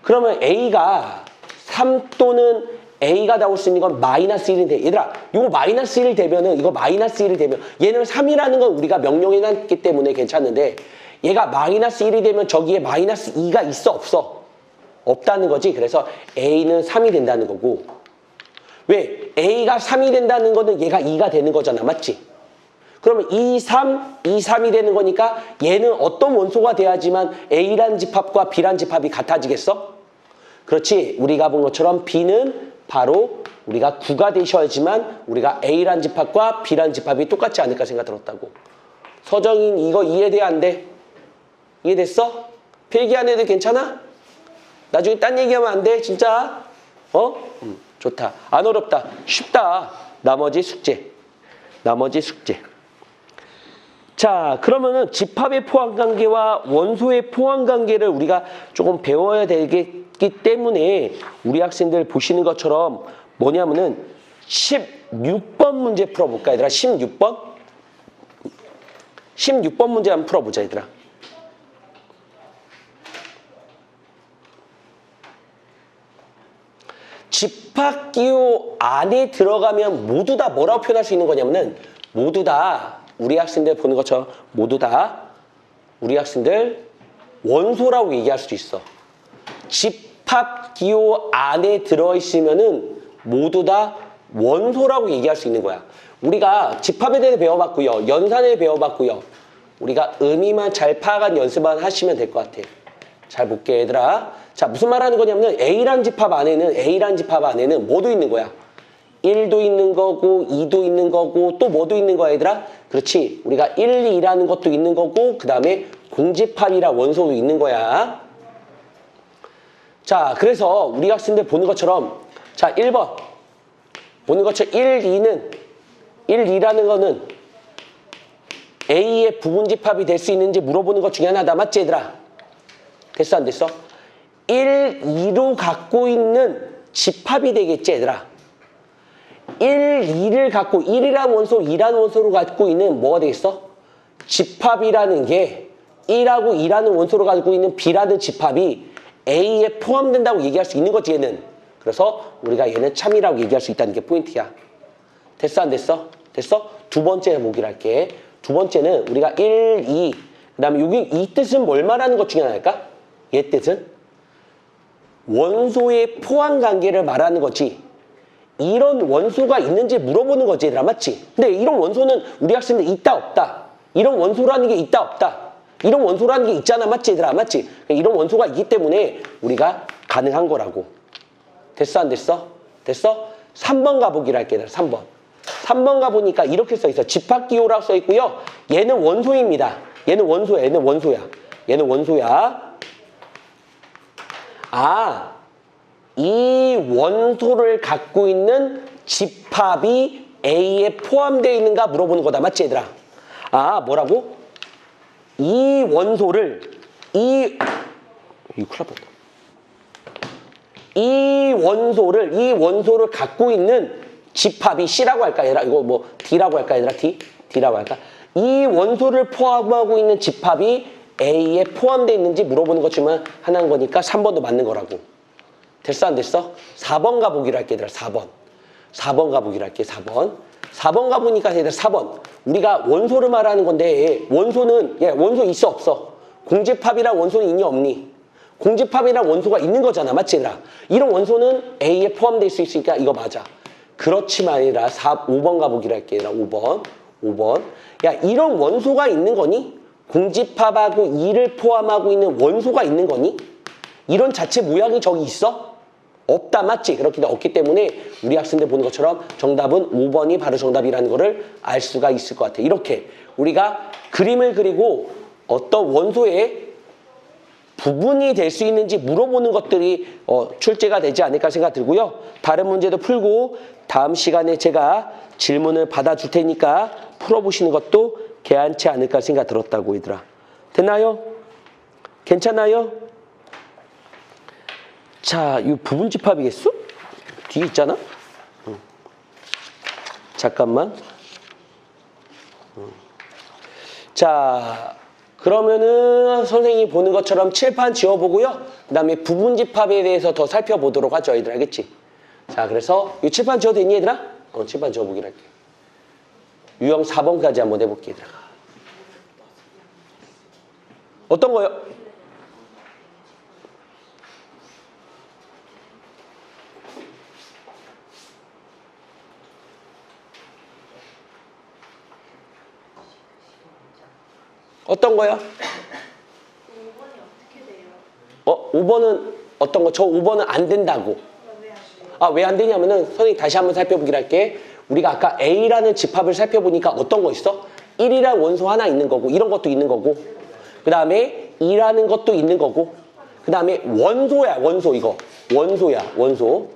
그러면 A가 3 또는 A가 나올 수 있는 건 마이너스 1이 돼. 얘들아, 이거 마이너스 1 되면은, 이거 마이너스 1이 되면, 얘는 3이라는 건 우리가 명령해놨기 때문에 괜찮은데, 얘가 마이너스 1이 되면 저기에 마이너스 2가 있어, 없어? 없다는 거지. 그래서 A는 3이 된다는 거고. 왜? A가 3이 된다는 거는 얘가 2가 되는 거잖아. 맞지? 그러면 2, 3이 되는 거니까 얘는 어떤 원소가 돼야지만 A라는 집합과 B라는 집합이 같아지겠어? 그렇지. 우리가 본 것처럼 B는 바로 우리가 9가 되셔야지만 우리가 A라는 집합과 B라는 집합이 똑같지 않을까 생각 들었다고. 서정인 이거 이해돼 안 돼? 이해됐어? 필기 안 해도 괜찮아? 나중에 딴 얘기하면 안 돼? 진짜? 좋다. 안 어렵다. 쉽다. 나머지 숙제. 자, 그러면은 집합의 포함관계와 원소의 포함관계를 우리가 조금 배워야 되겠기 때문에 우리 학생들 보시는 것처럼 뭐냐면은 16번 문제 풀어볼까 얘들아? 16번 문제 한번 풀어보자 얘들아. 집합기호 안에 들어가면 모두 다 뭐라고 표현할 수 있는 거냐면은 모두 다 우리 학생들 보는 것처럼 모두 다 우리 학생들 원소라고 얘기할 수 있어. 집합기호 안에 들어있으면은 모두 다 원소라고 얘기할 수 있는 거야. 우리가 집합에 대해 배워봤고요. 연산에 배워봤고요. 우리가 의미만 잘 파악한 연습만 하시면 될 것 같아. 잘 볼게 얘들아. 자, 무슨 말 하는 거냐면 A란 집합 안에는 뭐도 있는 거야. 1도 있는 거고 2도 있는 거고 또 뭐도 있는 거야 얘들아? 그렇지. 우리가 1, 2라는 것도 있는 거고 그 다음에 공집합이라 원소도 있는 거야. 자, 그래서 우리 학생들 보는 것처럼 자, 1번 보는 것처럼 1, 2라는 거는 A의 부분집합이 될 수 있는지 물어보는 것 중에 하나다. 맞지 얘들아? 됐어 안 됐어? 1, 2로 갖고 있는 집합이 되겠지 얘들아? 1, 2를 갖고 1이라는 원소, 2라는 원소로 갖고 있는 뭐가 되겠어? 집합이라는 게 1하고 2라는 원소로 갖고 있는 B라는 집합이 A에 포함된다고 얘기할 수 있는 거지 얘는. 그래서 우리가 얘는 참이라고 얘기할 수 있다는 게 포인트야. 됐어 안 됐어? 됐어? 두 번째 보기를 할게. 두 번째는 우리가 1, 2 그 다음에 여기 이 뜻은 뭘 말하는 것 중에 하나일까? 얘 뜻은 원소의 포함 관계를 말하는 거지. 이런 원소가 있는지 물어보는 거지 얘들아. 맞지? 근데 이런 원소는 우리 학생들 있다 없다. 이런 원소라는 게 있다 없다. 이런 원소라는 게 있잖아. 맞지 얘들아? 맞지? 이런 원소가 있기 때문에 우리가 가능한 거라고. 됐어 안 됐어? 됐어? 3번 가보기를 할게 얘들아. 3번. 3번 가보니까 이렇게 써있어. 집합기호라고 써있고요. 얘는 원소입니다. 얘는 원소야. 얘는 원소야. 얘는 원소야. 아, 이 원소를 갖고 있는 집합이 A에 포함되어 있는가 물어보는 거다. 맞지 얘들아? 아, 뭐라고? 이 원소를 이 원소를 갖고 있는 집합이 C라고 할까 얘들아? 이거 뭐 D라고 할까 얘들아? D라고 할까? 이 원소를 포함하고 있는 집합이 A에 포함되어 있는지 물어보는 것 중에 하나인 거니까 3번도 맞는 거라고. 됐어 안 됐어? 4번 가보기로 할게 얘들아. 4번 가보기로 할게. 4번 가보니까 얘들아 4번 우리가 원소를 말하는 건데 원소는 원소 있어 없어? 공집합이랑 원소는 있니 없니? 공집합이랑 원소가 있는 거잖아. 맞지 얘들아? 이런 원소는 A에 포함될 수 있으니까 이거 맞아. 그렇지만 아니라 5번 가보기로 할게 얘들아. 5번 야, 이런 원소가 있는 거니? 공집합하고 2를 포함하고 있는 원소가 있는 거니? 이런 자체 모양이 저기 있어? 없다. 맞지? 그렇기 없기 때문에 우리 학생들 보는 것처럼 정답은 5번이 바로 정답이라는 거를 알 수가 있을 것 같아. 이렇게 우리가 그림을 그리고 어떤 원소의 부분이 될 수 있는지 물어보는 것들이 출제가 되지 않을까 생각 들고요. 다른 문제도 풀고 다음 시간에 제가 질문을 받아줄 테니까 풀어보시는 것도 괜찮지 않을까 생각 들었다고 얘들아. 됐나요? 괜찮아요? 자, 이 부분집합이겠어? 뒤에 있잖아? 잠깐만. 자, 그러면은 선생님이 보는 것처럼 칠판 지워보고요. 그 다음에 부분집합에 대해서 더 살펴보도록 하죠. 얘들아, 알겠지? 자, 그래서 이 칠판 지워도 있니 얘들아? 칠판 지워보기로 할게. 유형 4번까지 한번 해볼게 얘들아. 어떤 거요? 어떤 거요? 5번이 어떻게 돼요? 5번은 어떤 거? 저 5번은 안 된다고. 왜 안 돼요? 아, 왜 안 되냐면은 선생님 다시 한번 살펴보기로 할게. 우리가 아까 A라는 집합을 살펴보니까 어떤 거 있어? 1이라는 원소 하나 있는 거고 이런 것도 있는 거고 그 다음에 2라는 것도 있는 거고 그 다음에 원소야. 원소 이거. 원소야. 원소.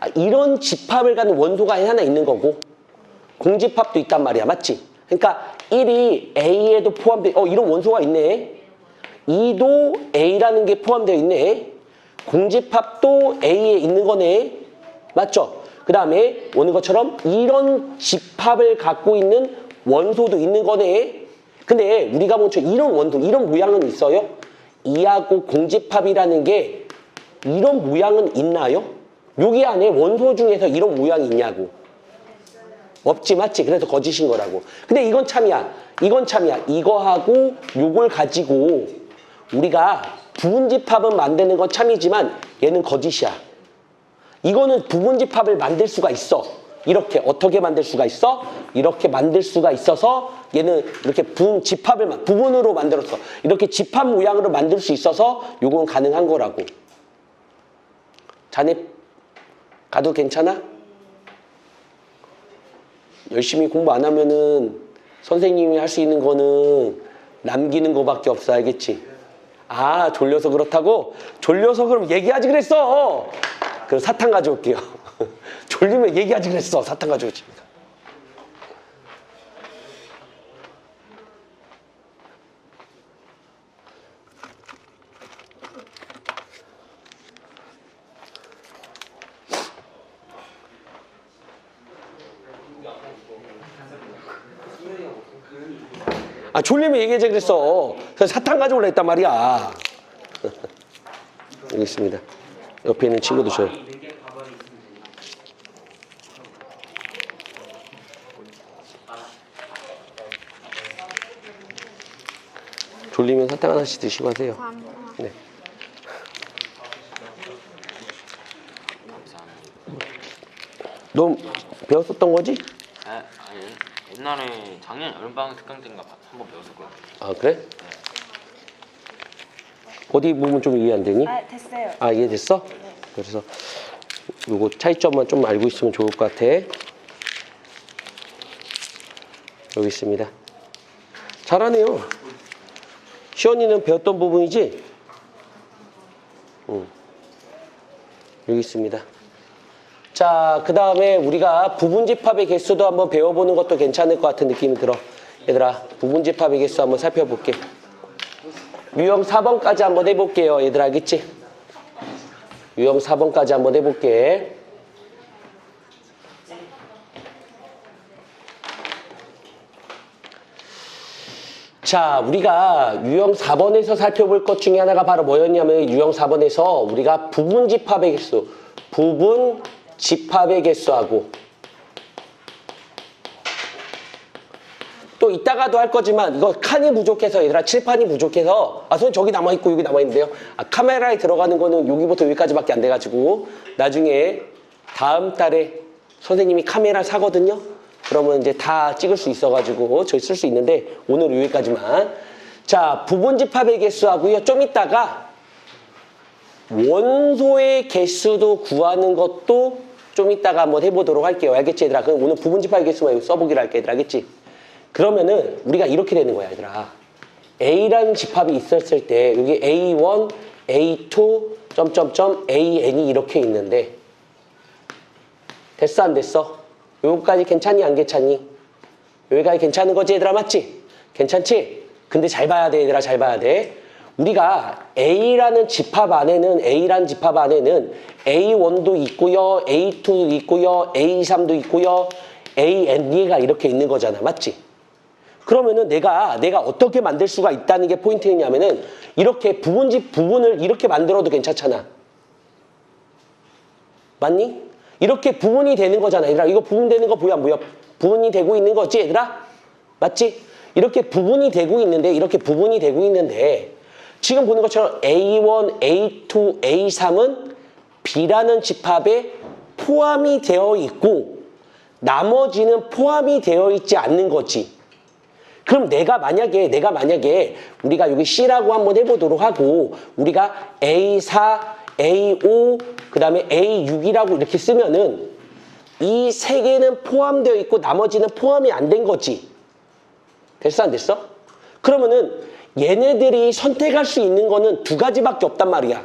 아, 이런 집합을 갖는 원소가 하나 있는 거고 공집합도 있단 말이야. 맞지? 그러니까 1이 A에도 포함돼. 이런 원소가 있네. 2도 A라는 게 포함되어 있네. 공집합도 A에 있는 거네. 맞죠? 그 다음에 오는 것처럼 이런 집합을 갖고 있는 원소도 있는 거네. 근데 우리가 먼저 이런 원소, 이런 모양은 있어요? 2하고 공집합이라는 게 이런 모양은 있나요? 여기 안에 원소 중에서 이런 모양이 있냐고. 없지. 맞지? 그래서 거짓인 거라고. 근데 이건 참이야. 이건 참이야. 이거하고 요걸 가지고 우리가 부분집합은 만드는 건 참이지만 얘는 거짓이야. 이거는 부분집합을 만들 수가 있어. 이렇게 어떻게 만들 수가 있어? 이렇게 만들 수가 있어서 얘는 이렇게 집합을 부분으로 만들었어. 이렇게 집합 모양으로 만들 수 있어서 요건 가능한 거라고. 자네 가도 괜찮아? 열심히 공부 안 하면은 선생님이 할 수 있는 거는 남기는 거밖에 없어. 알겠지? 아, 졸려서 그렇다고? 졸려서 그럼 얘기하지 그랬어. 그럼 사탕 가져올게요. 졸리면 얘기하지 그랬어. 사탕 가져오지. 아, 졸리면 얘기하지 그랬어. 그래서 사탕 가져올라 했단 말이야. 여기 있습니다. 옆에 있는 친구도 줘요. 졸리면 사탕 하나씩 드시고 하세요. 네. 너 배웠었던 거지? 아니 옛날에 작년 여름방학 특강 때인가 한번 배웠었거든요. 아, 그래? 어디 부분 좀 이해 안 되니? 아, 됐어요. 아, 이해됐어? 그래서 요거 차이점만 좀 알고 있으면 좋을 것 같아. 여기 있습니다. 잘하네요. 시원이는 배웠던 부분이지? 여기 있습니다. 자, 그 다음에 우리가 부분집합의 개수도 한번 배워보는 것도 괜찮을 것 같은 느낌이 들어. 얘들아, 부분집합의 개수 한번 살펴볼게. 유형 4번까지 한번 해볼게요. 얘들 알겠지? 유형 4번까지 한번 해볼게. 자, 우리가 유형 4번에서 살펴볼 것 중에 하나가 바로 뭐였냐면 유형 4번에서 우리가 부분집합의 개수, 부분집합의 개수하고 또 이따가도 할 거지만 이거 칸이 부족해서 얘들아 칠판이 부족해서 선생님 저기 남아있고 여기 남아있는데요. 카메라에 들어가는 거는 여기부터 여기까지밖에 안 돼가지고 나중에 다음 달에 선생님이 카메라 사거든요. 그러면 이제 다 찍을 수 있어가지고 저희 쓸 수 있는데 오늘 여기까지만. 자, 부분집합의 개수하고요. 좀 이따가 원소의 개수도 구하는 것도 좀 이따가 한번 해보도록 할게요. 알겠지 얘들아? 그럼 오늘 부분집합의 개수만 써보기로 할게 얘들아. 알겠지? 그러면은 우리가 이렇게 되는 거야 얘들아. A라는 집합이 있었을 때 여기 A1, A2, 점점점, AN이 이렇게 있는데 됐어 안 됐어? 여기까지 괜찮니 안 괜찮니? 여기까지 괜찮은 거지 얘들아 맞지? 괜찮지? 근데 잘 봐야 돼 얘들아 잘 봐야 돼. 우리가 A라는 집합 안에는 A1도 있고요, A2도 있고요, A3도 있고요, AN가 이렇게 있는 거잖아 맞지? 그러면은 내가 어떻게 만들 수가 있다는 게 포인트냐면은 이렇게 부분을 이렇게 만들어도 괜찮잖아. 맞니? 이렇게 부분이 되는 거잖아. 얘들아, 이거 부분되는 거 보여 안 보여? 부분이 되고 있는 거지, 얘들아? 맞지? 이렇게 부분이 되고 있는데 지금 보는 것처럼 A1, A2, A3은 B라는 집합에 포함이 되어 있고 나머지는 포함이 되어 있지 않는 거지. 그럼 내가 만약에 우리가 여기 C라고 한번 해보도록 하고 우리가 A4, A5, 그 다음에 A6이라고 이렇게 쓰면은 이 세 개는 포함되어 있고 나머지는 포함이 안 된 거지. 됐어 안 됐어? 그러면은 얘네들이 선택할 수 있는 거는 두 가지밖에 없단 말이야.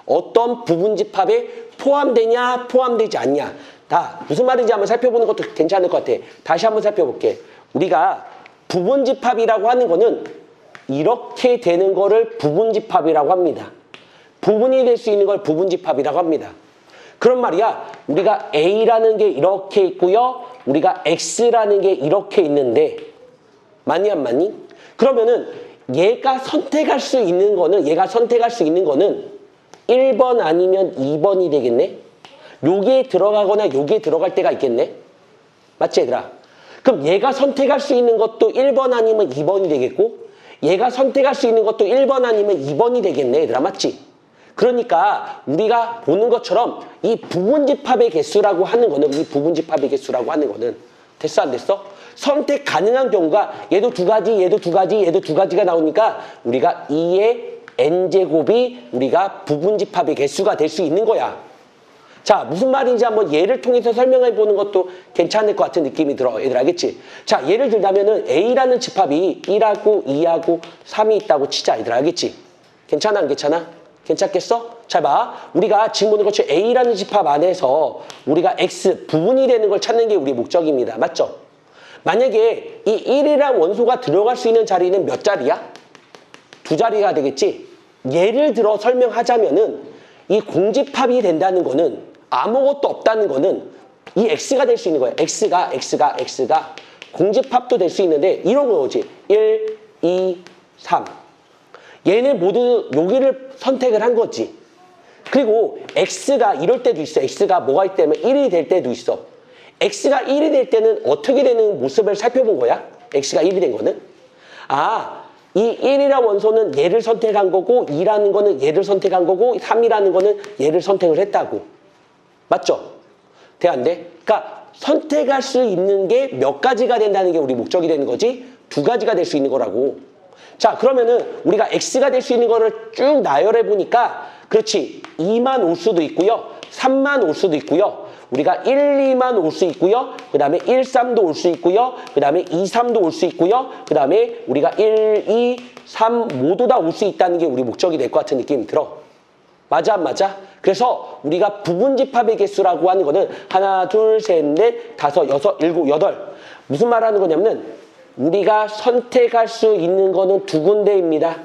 어떤 부분집합에 포함되냐 포함되지 않냐. 다 무슨 말인지 한번 살펴보는 것도 괜찮을 것 같아. 다시 한번 살펴볼게. 우리가 부분집합이라고 하는 거는 이렇게 되는 거를 부분집합이라고 합니다. 부분이 될 수 있는 걸 부분집합이라고 합니다. 그런 말이야. 우리가 A라는 게 이렇게 있고요. 우리가 X라는 게 이렇게 있는데 맞니 안 맞니? 그러면은 얘가 선택할 수 있는 거는 1번 아니면 2번이 되겠네. 여기에 들어가거나 여기에 들어갈 때가 있겠네. 맞지 얘들아? 그럼 얘가 선택할 수 있는 것도 1번 아니면 2번이 되겠고 얘가 선택할 수 있는 것도 1번 아니면 2번이 되겠네, 얘들아. 맞지? 그러니까 우리가 보는 것처럼 이 부분집합의 개수라고 하는 거는, 이 부분집합의 개수라고 하는 거는, 됐어 안 됐어? 선택 가능한 경우가 얘도 두 가지, 얘도 두 가지, 얘도 두 가지가 나오니까 우리가 2의 n제곱이 우리가 부분집합의 개수가 될 수 있는 거야. 자, 무슨 말인지 한번 예를 통해서 설명해 보는 것도 괜찮을 것 같은 느낌이 들어. 얘들 알겠지? 자, 예를 들자면은 A라는 집합이 1하고 2하고 3이 있다고 치자. 얘들 알겠지? 괜찮아 안 괜찮아? 괜찮겠어? 잘 봐. 우리가 지금 보는 것처럼 A라는 집합 안에서 우리가 X 부분이 되는 걸 찾는 게 우리의 목적입니다. 맞죠? 만약에 이 1이라는 원소가 들어갈 수 있는 자리는 몇 자리야? 두 자리가 되겠지? 예를 들어 설명하자면은 이 공집합이 된다는 거는 아무것도 없다는 거는 이 X가 될 수 있는 거야. X가 공집합도 될 수 있는데 이런 거지. 1, 2, 3. 얘는 모두 여기를 선택을 한 거지. 그리고 X가 이럴 때도 있어. X가 뭐가 있다면 1이 될 때도 있어. X가 1이 될 때는 어떻게 되는 모습을 살펴본 거야? X가 1이 된 거는? 아, 이 1이라는 원소는 얘를 선택한 거고 2라는 거는 얘를 선택한 거고 3이라는 거는 얘를 선택을 했다고. 맞죠? 돼 안 돼? 그러니까 선택할 수 있는 게 몇 가지가 된다는 게 우리 목적이 되는 거지 두 가지가 될 수 있는 거라고. 자, 그러면은 우리가 X가 될 수 있는 거를 쭉 나열해 보니까 그렇지 2만 올 수도 있고요 3만 올 수도 있고요 우리가 1, 2만 올 수 있고요. 그 다음에 1, 3도 올 수 있고요. 그 다음에 2, 3도 올 수 있고요. 그 다음에 우리가 1, 2, 3 모두 다 올 수 있다는 게 우리 목적이 될 것 같은 느낌이 들어. 맞아 안 맞아? 그래서 우리가 부분집합의 개수라고 하는 거는 하나, 둘, 셋, 넷, 다섯, 여섯, 일곱, 여덟. 무슨 말 하는 거냐면은 우리가 선택할 수 있는 거는 두 군데입니다.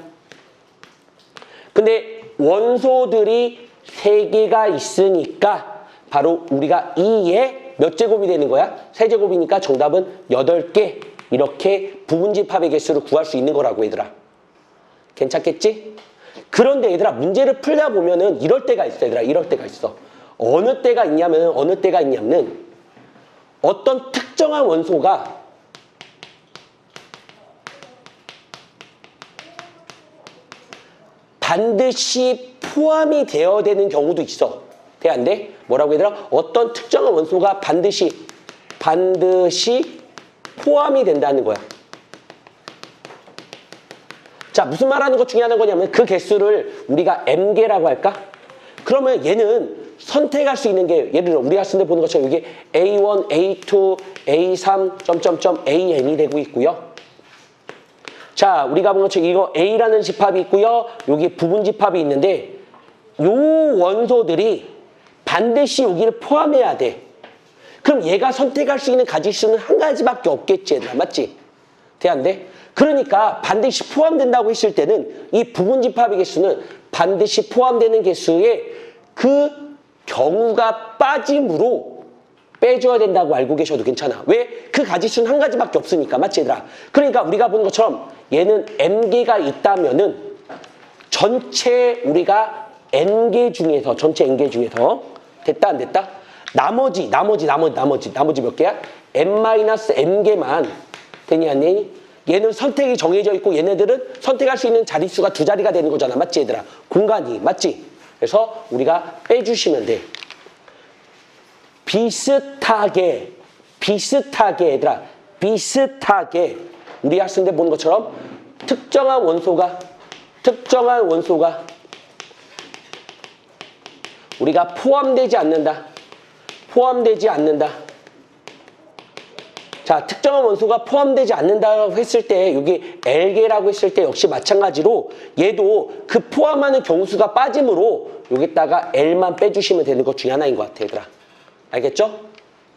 근데 원소들이 세 개가 있으니까 바로 우리가 2의 몇 제곱이 되는 거야? 세제곱이니까 정답은 8개. 이렇게 부분집합의 개수를 구할 수 있는 거라고 얘들아. 괜찮겠지? 그런데 얘들아 문제를 풀다 보면은 이럴 때가 있어 얘들아. 이럴 때가 있어. 어느 때가 있냐면 어떤 특정한 원소가 반드시 포함이 되어야 되는 경우도 있어. 돼 안 돼? 뭐라고 얘들아? 어떤 특정한 원소가 반드시 포함이 된다는 거야. 자, 무슨 말하는 것 중에 하나는 거냐면 그 개수를 우리가 M개라고 할까? 그러면 얘는 선택할 수 있는 게 예를 들어 우리가 쓴 데 보는 것처럼 이게 A1, A2, A3, AN이 되고 있고요. 자, 우리가 본 것처럼 이거 A라는 집합이 있고요. 여기 부분집합이 있는데 요 원소들이 반드시 여기를 포함해야 돼. 그럼 얘가 선택할 수 있는 가지수는 한 가지밖에 없겠지, 얘들아. 맞지? 돼 안 돼? 그러니까 반드시 포함된다고 했을 때는 이 부분집합의 개수는 반드시 포함되는 개수에 그 경우가 빠짐으로 빼줘야 된다고 알고 계셔도 괜찮아. 왜? 그 가지수는 한 가지밖에 없으니까. 맞지, 얘들아? 그러니까 우리가 보는 것처럼 얘는 M개가 있다면은 전체 우리가 N개 중에서 전체 N개 중에서 됐다 안 됐다? 나머지 몇 개야? N-M개만 되니 안 되니? 얘는 선택이 정해져 있고 얘네들은 선택할 수 있는 자릿수가 두 자리가 되는 거잖아. 맞지 얘들아? 공간이. 맞지? 그래서 우리가 빼주시면 돼. 비슷하게 얘들아. 비슷하게 우리 학생들 보는 것처럼 특정한 원소가 우리가 포함되지 않는다. 자, 특정한 원소가 포함되지 않는다고 했을 때 여기 L개라고 했을 때 역시 마찬가지로 얘도 그 포함하는 경수가 빠짐으로 여기다가 L만 빼주시면 되는 것 중에 하나인 것 같아 얘들아. 알겠죠?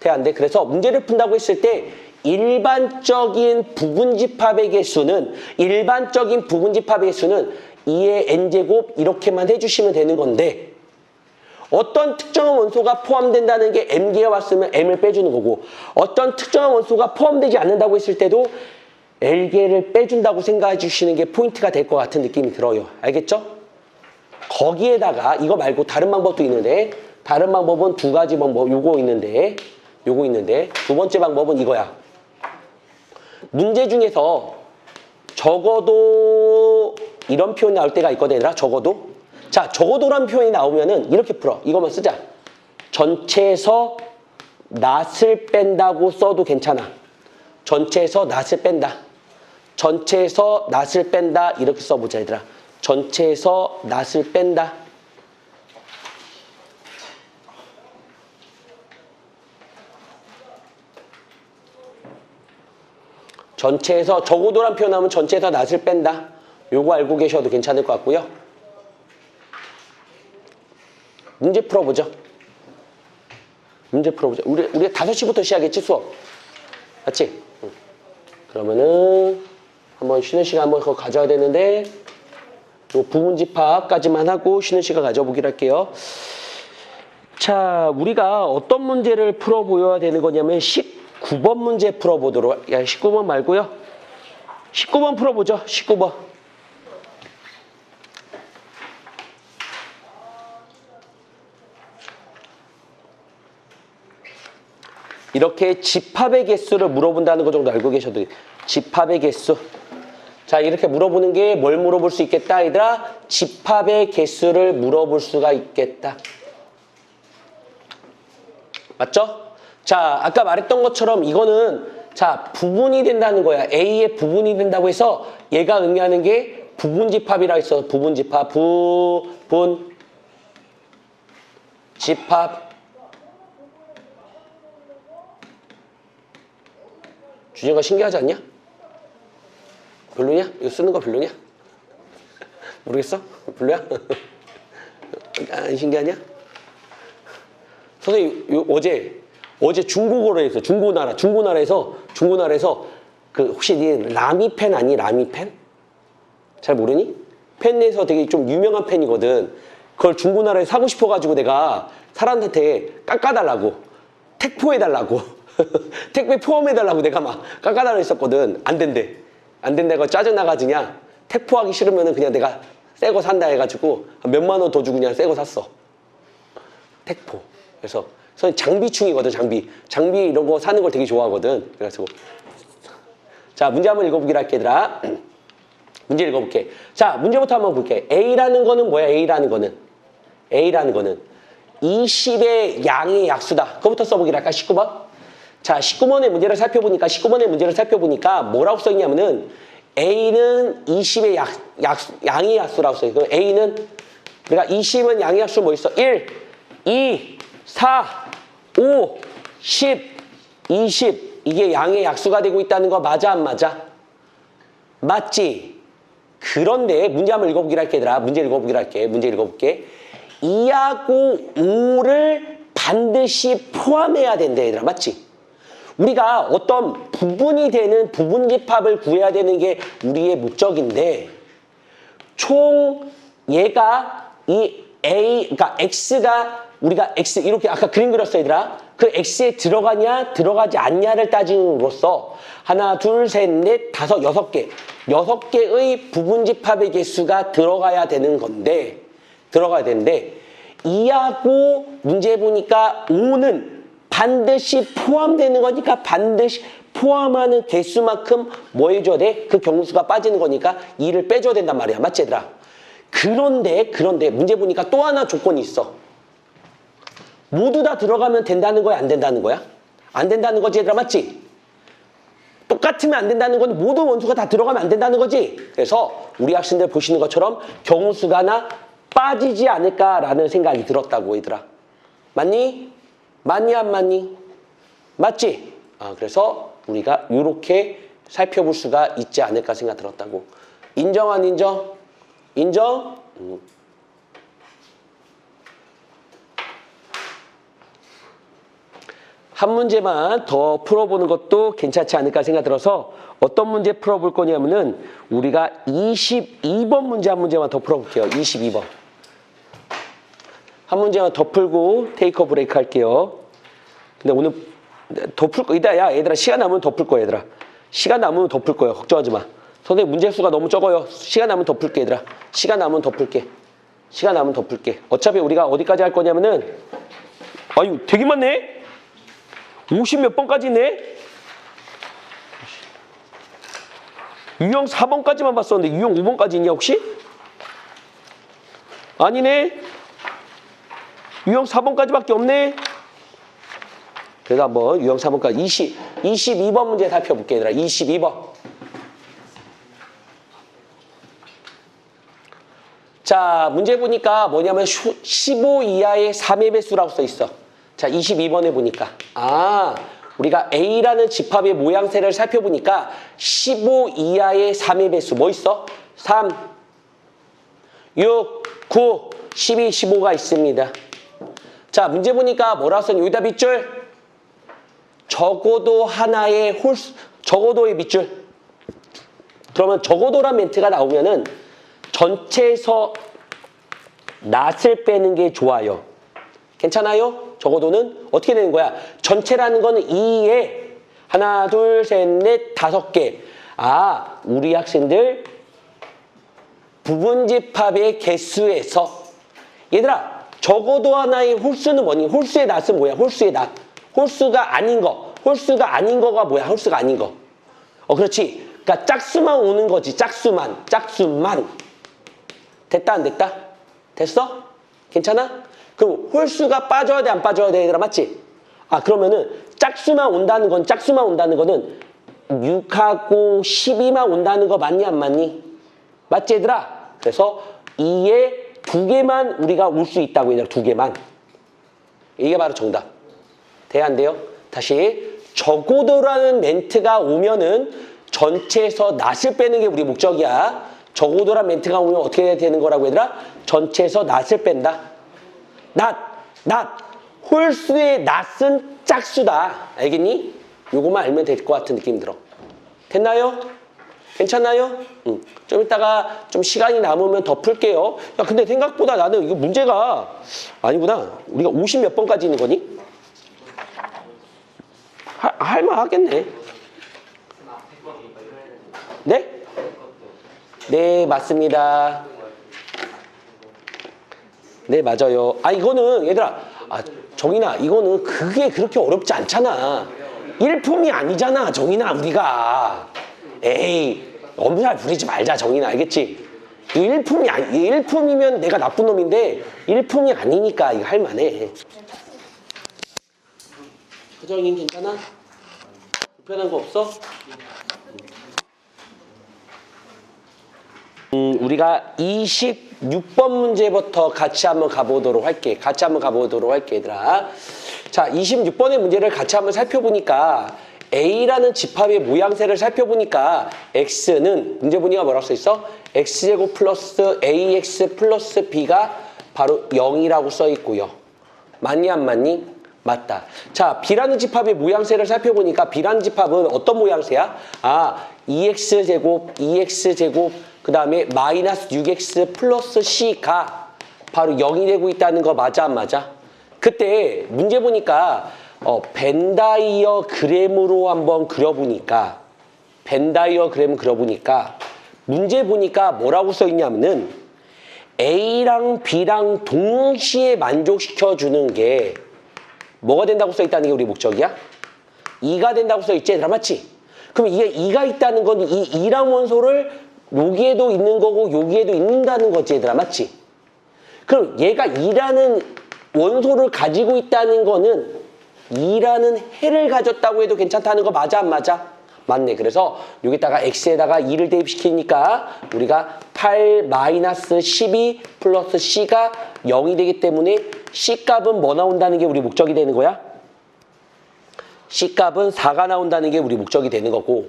돼 안 돼? 그래서 문제를 푼다고 했을 때 일반적인 부분집합의 개수는 2의 n제곱 이렇게만 해주시면 되는 건데 어떤 특정한 원소가 포함된다는 게 M개가 왔으면 M을 빼주는 거고 어떤 특정한 원소가 포함되지 않는다고 했을 때도 L개를 빼준다고 생각해 주시는 게 포인트가 될 것 같은 느낌이 들어요. 알겠죠? 거기에다가 이거 말고 다른 방법도 있는데 다른 방법은 두 가지 방법 요거 있는데 두 번째 방법은 이거야. 문제 중에서 적어도 이런 표현이 나올 때가 있거든, 얘들아. 적어도. 자, 적어도라는 표현이 나오면은 이렇게 풀어. 이것만 쓰자. 전체에서 낫을 뺀다고 써도 괜찮아. 전체에서 낫을 뺀다. 전체에서 낫을 뺀다. 이렇게 써보자, 얘들아. 전체에서 낫을 뺀다. 전체에서 적어도란 표현하면 전체에서 낫을 뺀다. 요거 알고 계셔도 괜찮을 것 같고요. 문제 풀어보죠. 문제 풀어보죠. 우리 5시부터 시작했지, 수업. 맞지? 응. 그러면은 한번 쉬는 시간 한번 그거 가져야 되는데 요 부분집합까지만 하고 쉬는 시간 가져보기로 할게요. 자, 우리가 어떤 문제를 풀어보여야 되는 거냐면 19번 문제 풀어보도록. 19번 말고요. 19번 풀어보죠. 19번. 이렇게 집합의 개수를 물어본다는 거 정도 알고 계셔도 돼요. 집합의 개수. 자, 이렇게 물어보는 게 뭘 물어볼 수 있겠다, 얘들아? 집합의 개수를 물어볼 수가 있겠다. 맞죠? 자, 아까 말했던 것처럼 이거는 자, 부분이 된다는 거야. A의 부분이 된다고 해서 얘가 의미하는 게 부분집합이라고 했어. 부분집합. 집합. 주제가 신기하지 않냐? 별로냐? 이거 쓰는 거 별로냐? 모르겠어? 별로야? 안 신기하냐? 선생님, 어제 중국어로 했어. 중고나라에서 그 혹시 니 라미펜 아니? 라미펜? 잘 모르니? 펜 내에서 되게 좀 유명한 펜이거든. 그걸 중고나라에 사고 싶어가지고 내가 사람한테 깎아달라고. 택포해달라고. 택배 포함해달라고 내가 막 깎아달라고 했었거든. 안 된대. 안 된다고 짜증나가지고 그냥 택포하기 싫으면 그냥 내가 새 거 산다 해가지고 몇만 원 더 주고 그냥 새 거 샀어. 택포. 그래서 장비충이거든, 장비 이런 거 사는 걸 되게 좋아하거든. 그래가지고. 자, 문제 한번 읽어보기로 할게, 얘들아. 문제 읽어볼게. 자, 문제부터 한번 볼게. A라는 거는 뭐야, A라는 거는? 20의 양의 약수다. 그거부터 써보기로 할까, 19번? 자, 19번의 문제를 살펴보니까 뭐라고 써있냐면은 A는 20의 양의 약수라고 써있고, A는 우리가 20은 양의 약수 뭐 있어? 1, 2, 4, 5, 10, 20 이게 양의 약수가 되고 있다는 거 맞아 안 맞아? 맞지? 그런데 문제 한번 읽어보기로 할게, 얘들아. 문제 읽어볼게. 2하고 5를 반드시 포함해야 된대, 얘들아. 맞지? 우리가 어떤 부분이 되는 부분집합을 구해야 되는 게 우리의 목적인데 총 얘가 이 A, 그러니까 X가 우리가 X 이렇게 아까 그림 그렸어, 얘들아. 그 X에 들어가냐 들어가지 않냐를 따짐으로써 하나, 둘, 셋, 넷, 다섯, 6개 6개의 부분집합의 개수가 들어가야 되는데 2하고 문제 보니까 5는 반드시 포함되는 거니까 반드시 포함하는 개수만큼 뭐 해줘야 돼? 그 경수가 빠지는 거니까 2를 빼줘야 된단 말이야. 맞지, 얘들아? 그런데 문제 보니까 또 하나 조건이 있어. 모두 다 들어가면 된다는 거야, 안 된다는 거야? 안 된다는 거지, 얘들아. 맞지? 똑같으면 안 된다는 건 모든 원수가 다 들어가면 안 된다는 거지. 그래서 우리 학생들 보시는 것처럼 경수가 하나 빠지지 않을까라는 생각이 들었다고, 얘들아. 맞니? 맞니 안 맞니? 맞지? 그래서 우리가 이렇게 살펴볼 수가 있지 않을까 생각 들었다고. 인정 안 인정? 인정? 한 문제만 더 풀어보는 것도 괜찮지 않을까 생각 들어서 어떤 문제 풀어볼 거냐면은 우리가 22번 문제 한 문제만 더 풀어볼게요. 22번. 한 문제만 더 풀고 테이크 어 브레이크 할게요. 근데 오늘 더 풀 거, 야, 얘들아, 시간 남으면 더 풀 거야, 얘들아. 시간 남으면 더 풀 거야. 걱정하지 마. 선생님, 문제 수가 너무 적어요. 시간 남으면 더 풀게, 얘들아. 시간 남으면 더 풀게. 어차피 우리가 어디까지 할 거냐면은, 아유, 되게 많네? 50 몇 번까지 있네? 유형 4번까지만 봤었는데 유형 5번까지 있냐 혹시? 아니네. 유형 4번까지밖에 없네. 그래서 한번 유형 4번까지 22번 문제 살펴볼게 얘들아. 22번. 자, 문제 보니까 뭐냐면 15 이하의 3의 배수라고 써 있어. 자, 22번에 보니까 우리가 A라는 집합의 모양새를 살펴보니까 15 이하의 3의 배수 뭐 있어? 3, 6, 9, 12, 15가 있습니다. 자, 문제 보니까 뭐라고 썼냐? 여기다 밑줄. 적어도 하나의 적어도의 밑줄. 그러면 적어도란 멘트가 나오면은 전체에서 낫을 빼는 게 좋아요. 괜찮아요? 적어도는 어떻게 되는 거야? 전체라는 거는 2에 하나, 둘, 셋, 넷, 5개. 우리 학생들 부분집합의 개수에서 얘들아, 적어도 하나의 홀수는 뭐니? 홀수의 낫은 뭐야? 홀수의 낫. 홀수가 아닌 거. 홀수가 아닌 거가 뭐야? 홀수가 아닌 거. 그렇지. 그러니까 짝수만 오는 거지. 짝수만. 됐다 안 됐다? 됐어? 괜찮아? 그럼 홀수가 빠져야 돼 안 빠져야 돼 얘들아 맞지? 그러면은 짝수만 온다는 거는 6하고 12만 온다는 거 맞니 안 맞니? 맞지 얘들아? 그래서 2에 2개만 우리가 올 수 있다고 얘들아 2개만. 이게 바로 정답. 돼야 안 돼요? 다시 적어도라는 멘트가 오면은 전체에서 낫을 빼는 게 우리 목적이야. 적어도란 멘트가 오면 어떻게 되는 거라고 얘들아? 전체에서 낫을 뺀다. 홀수의 낫은 짝수다. 알겠니? 요거만 알면 될 것 같은 느낌 들어. 됐나요? 괜찮나요? 좀 이따가 좀 시간이 남으면 더 풀게요. 야, 근데 생각보다 나는 이거 문제가 아니구나. 우리가 50 몇 번까지 있는 거니? 할만 하겠네. 네? 네, 맞습니다. 네, 맞아요. 이거는 얘들아, 정인아, 이거는 그게 그렇게 어렵지 않잖아. 일품이 아니잖아, 정인아, 우리가. 에이, 엄살 부리지 말자, 정인아, 알겠지? 이거 일품이면 내가 나쁜 놈인데 일품이 아니니까 이거 할만해. 허정인 괜찮아? 불편한 거 없어? 우리가 26번 문제부터 같이 한번 가보도록 할게. 얘들아. 자, 26번의 문제를 같이 한번 살펴보니까 A라는 집합의 모양새를 살펴보니까 X는 문제 보니까 뭐라고 써 있어? X제곱 플러스 AX 플러스 B가 바로 0이라고 써 있고요. 맞니 안 맞니? 맞다. 자, B라는 집합의 모양새를 살펴보니까 B라는 집합은 어떤 모양새야? 2X제곱 그 다음에 마이너스 6X 플러스 C가 바로 0이 되고 있다는 거 맞아 안 맞아? 그때 문제 보니까 벤다이어그램으로 한번 그려보니까 문제 보니까 뭐라고 써 있냐면은 A랑 B랑 동시에 만족시켜주는 게 뭐가 된다고 써 있다는 게 우리 목적이야? 2가 된다고 써 있지 얘들아 맞지? 그럼 이게 2가 있다는 건 이 2랑 원소를 여기에도 있는 거고 여기에도 있는다는 거지 얘들아 맞지? 그럼 얘가 2라는 원소를 가지고 있다는 거는 2라는 해를 가졌다고 해도 괜찮다는 거 맞아 안 맞아? 맞네. 그래서 여기다가 x에다가 2를 대입시키니까 우리가 8-12 플러스 c가 0이 되기 때문에 c값은 뭐 나온다는 게 우리 목적이 되는 거야? c값은 4가 나온다는 게 우리 목적이 되는 거고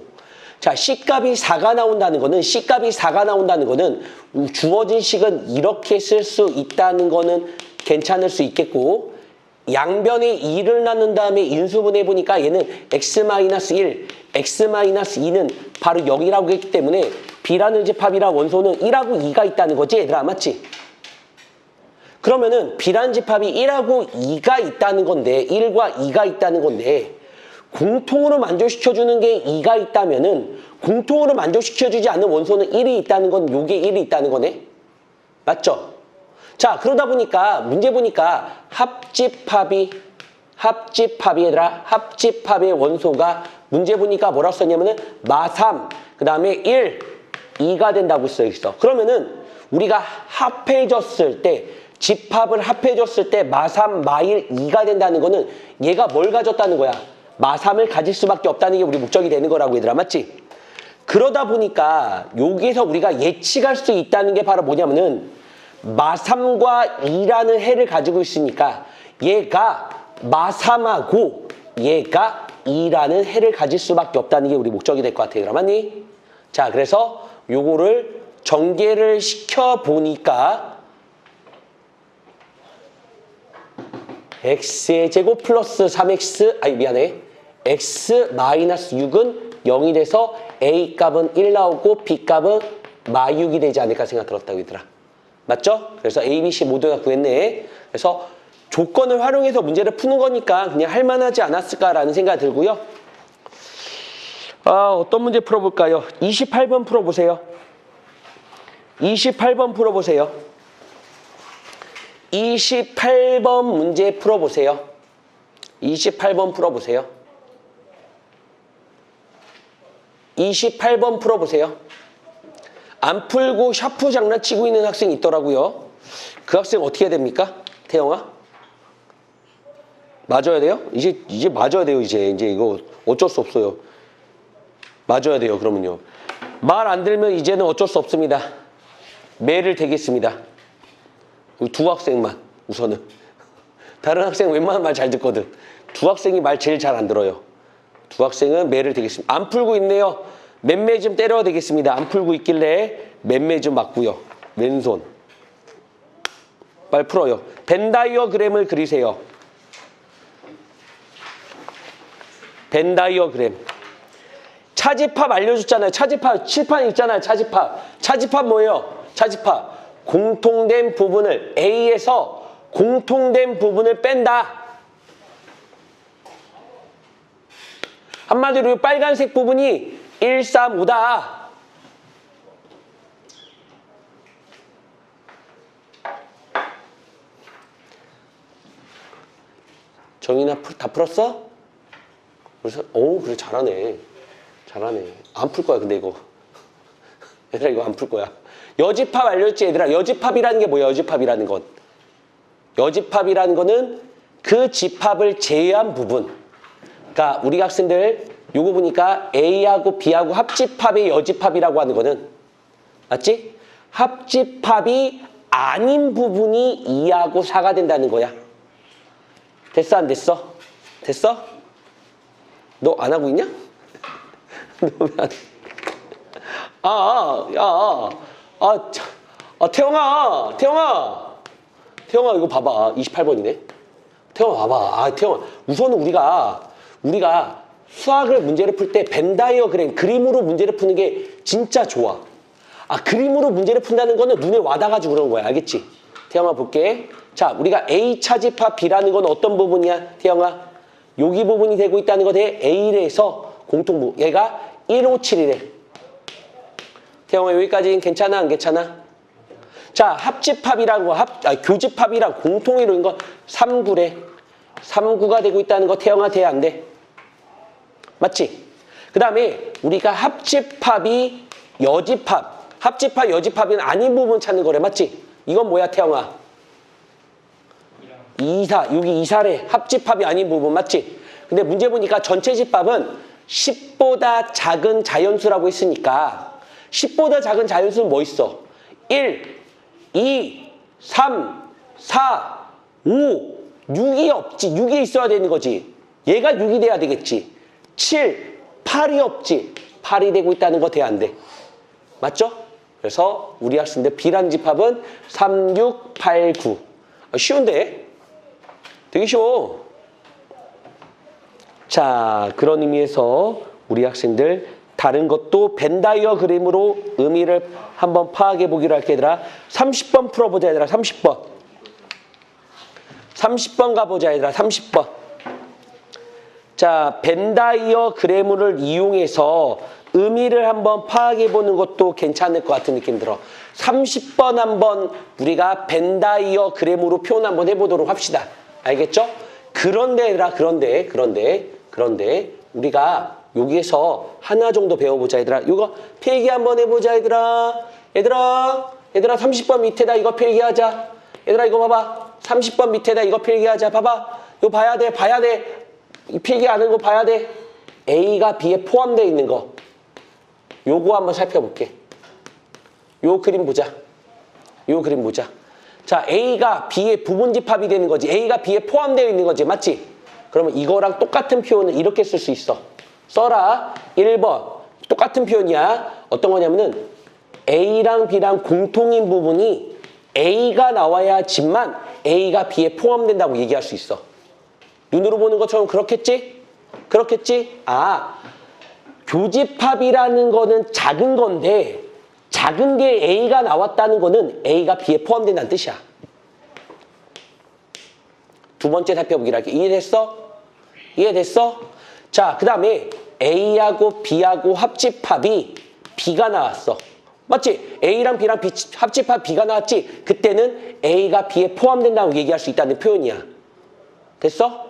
자, C값이 4가 나온다는 거는 주어진 식은 이렇게 쓸 수 있다는 거는 괜찮을 수 있겠고 양변에 2를 낳는 다음에 인수분해 보니까 얘는 x-1, x-2는 바로 0이라고 했기 때문에 B라는 집합이랑 원소는 1하고 2가 있다는 거지 얘들아 맞지? 그러면은 B라는 집합이 1하고 2가 있다는 건데 1과 2가 있다는 건데 공통으로 만족시켜주는 게 2가 있다면은 공통으로 만족시켜주지 않는 원소는 1이 있다는 건 요게 1이 있다는 거네? 맞죠? 자, 그러다 보니까 문제 보니까 합집합의 얘들아 합집합의 원소가 문제 보니까 뭐라고 썼냐면은 마3 그 다음에 1, 2가 된다고 써 있어. 그러면은 우리가 합해졌을 때, 집합을 합해줬을 때 마3, 마1, 2가 된다는 거는 얘가 뭘 가졌다는 거야? 마3을 가질 수밖에 없다는 게 우리 목적이 되는 거라고 얘들아. 맞지? 그러다 보니까 여기서 우리가 예측할 수 있다는 게 바로 뭐냐면은 마3과 2라는 해를 가지고 있으니까 얘가 마3하고 얘가 2라는 해를 가질 수밖에 없다는 게 우리 목적이 될 것 같아. 얘들아. 맞니? 자, 그래서 요거를 전개를 시켜보니까 x의 제곱 플러스 3x, 아니 미안해, x 마이너스 6은 0이 돼서 a 값은 1 나오고 b 값은 마6이 되지 않을까 생각 들었다고 얘들아. 맞죠? 그래서 a, b, c 모두 다 구했네. 그래서 조건을 활용해서 문제를 푸는 거니까 그냥 할만하지 않았을까라는 생각이 들고요. 어떤 문제 풀어볼까요? 28번 풀어보세요. 28번 풀어보세요. 28번 문제 풀어보세요. 28번 풀어보세요. 28번 풀어보세요. 안 풀고 샤프 장난치고 있는 학생이 있더라고요. 그 학생 어떻게 해야 됩니까? 태영아? 맞아야 돼요? 이제 맞아야 돼요. 이제 이거 어쩔 수 없어요. 맞아야 돼요. 그러면요. 말 안 들으면 이제는 어쩔 수 없습니다. 매를 대겠습니다. 우리 두 학생만 우선은. 다른 학생은 웬만하면 말 잘 듣거든. 두 학생이 말 제일 잘 안 들어요. 두 학생은 매를 대겠습니다. 안 풀고 있네요. 맴매 좀 때려야 되겠습니다. 안 풀고 있길래 맴매 좀 맞고요. 왼손. 빨리 풀어요. 벤 다이어그램을 그리세요. 벤 다이어그램. 차집합 알려줬잖아요. 차집합 칠판 있잖아요. 차집합 뭐예요? 차집합 공통된 부분을 A에서 공통된 부분을 뺀다. 한마디로 빨간색 부분이 1, 3, 5다. 정인아 다 풀었어? 그래서 그래 잘하네. 안 풀 거야 근데 이거. 얘들아 이거 안 풀 거야. 여집합 알려줬지 얘들아. 여집합이라는 게 뭐야? 여집합이라는 건. 여집합이라는 거는 그 집합을 제외한 부분. 그러니까 우리 학생들 요거 보니까 A하고 B하고 합집합의 여집합이라고 하는 거는 맞지? 합집합이 아닌 부분이 2하고 4가 된다는 거야. 됐어 안 됐어? 됐어? 너 안 하고 있냐? 너 왜 안 해? 태영아 이거 봐봐. 28번이네. 태영아 봐봐. 태영아 우선은 우리가 수학을 문제를 풀 때 벤 다이어그램 그림으로 문제를 푸는 게 진짜 좋아. 그림으로 문제를 푼다는 거는 눈에 와닿아가지고 그런 거야. 알겠지? 태영아 볼게. 자, 우리가 A 차집합 B라는 건 어떤 부분이야? 태영아 여기 부분이 되고 있다는 거에 A에서 공통부. 얘가 157이래. 태영아 여기까지는 괜찮아 안 괜찮아? 자, 합집합이라는 거, 교집합이랑 공통 이루는 거 3구래. 3구가 되고 있다는 거 태영아 돼 안 돼? 맞지? 그 다음에 우리가 합집합이 합집합 여집합이 아닌 부분 찾는 거래. 맞지? 이건 뭐야 태영아? 2사, 여기 2사래. 합집합이 아닌 부분 맞지? 근데 문제 보니까 전체 집합은 10보다 작은 자연수라고 했으니까 10보다 작은 자연수는 뭐 있어? 1, 2, 3, 4, 5, 6이 없지. 6이 있어야 되는 거지. 얘가 6이 돼야 되겠지. 7, 8이 없지. 8이 되고 있다는 거 돼야 안 돼. 맞죠? 그래서 우리 학생들 B라는 집합은 3, 6, 8, 9. 쉬운데? 되게 쉬워. 자, 그런 의미에서 우리 학생들 다른 것도 벤 다이어그램으로 의미를 한번 파악해 보기로 할게 얘들아. 30번 풀어보자 얘들아. 30번. 30번 가보자 얘들아. 30번. 자, 벤 다이어그램을 이용해서 의미를 한번 파악해 보는 것도 괜찮을 것 같은 느낌 들어. 30번 한번 우리가 벤 다이어그램으로 표현 한번 해보도록 합시다. 알겠죠? 그런데 얘들아, 그런데 우리가 여기에서 하나 정도 배워보자 얘들아. 이거 필기 한번 해보자 얘들아. 얘들아 30번 밑에다 이거 필기하자. 얘들아 이거 봐봐. 30번 밑에다 이거 필기하자. 봐봐. 이거 봐야 돼. 이 필기 아는 거 봐야 돼. A가 B에 포함되어 있는 거. 요거 한번 살펴볼게. 요 그림 보자. 자, A가 B의 부분집합이 되는 거지. A가 B에 포함되어 있는 거지. 맞지? 그러면 이거랑 똑같은 표현을 이렇게 쓸 수 있어. 써라. 1번. 똑같은 표현이야. 어떤 거냐면은 A랑 B랑 공통인 부분이 A가 나와야지만 A가 B에 포함된다고 얘기할 수 있어. 눈으로 보는 것처럼 그렇겠지? 교집합이라는 거는 작은 건데 작은 게 A가 나왔다는 거는 A가 B에 포함된다는 뜻이야. 두 번째 살펴보기로 할게. 이해됐어? 자, 그 다음에 A하고 B하고 합집합이 B가 나왔어. 맞지? A랑 B랑 합집합 B가 나왔지? 그때는 A가 B에 포함된다고 얘기할 수 있다는 표현이야. 됐어?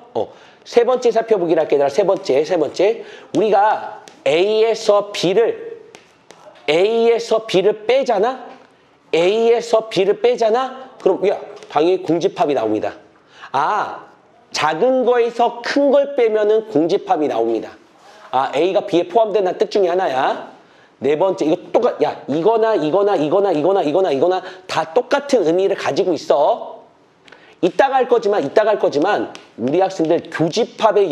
세 번째 살펴보기로 할게. 세 번째. 우리가 A에서 B를 빼잖아? 그럼 야, 당연히 공집합이 나옵니다. 작은 거에서 큰 걸 빼면은 공집합이 나옵니다. A가 B에 포함된다는 뜻 중에 하나야. 네 번째, 이거나 다 똑같은 의미를 가지고 있어. 이따가 할 거지만 우리 학생들 교집합의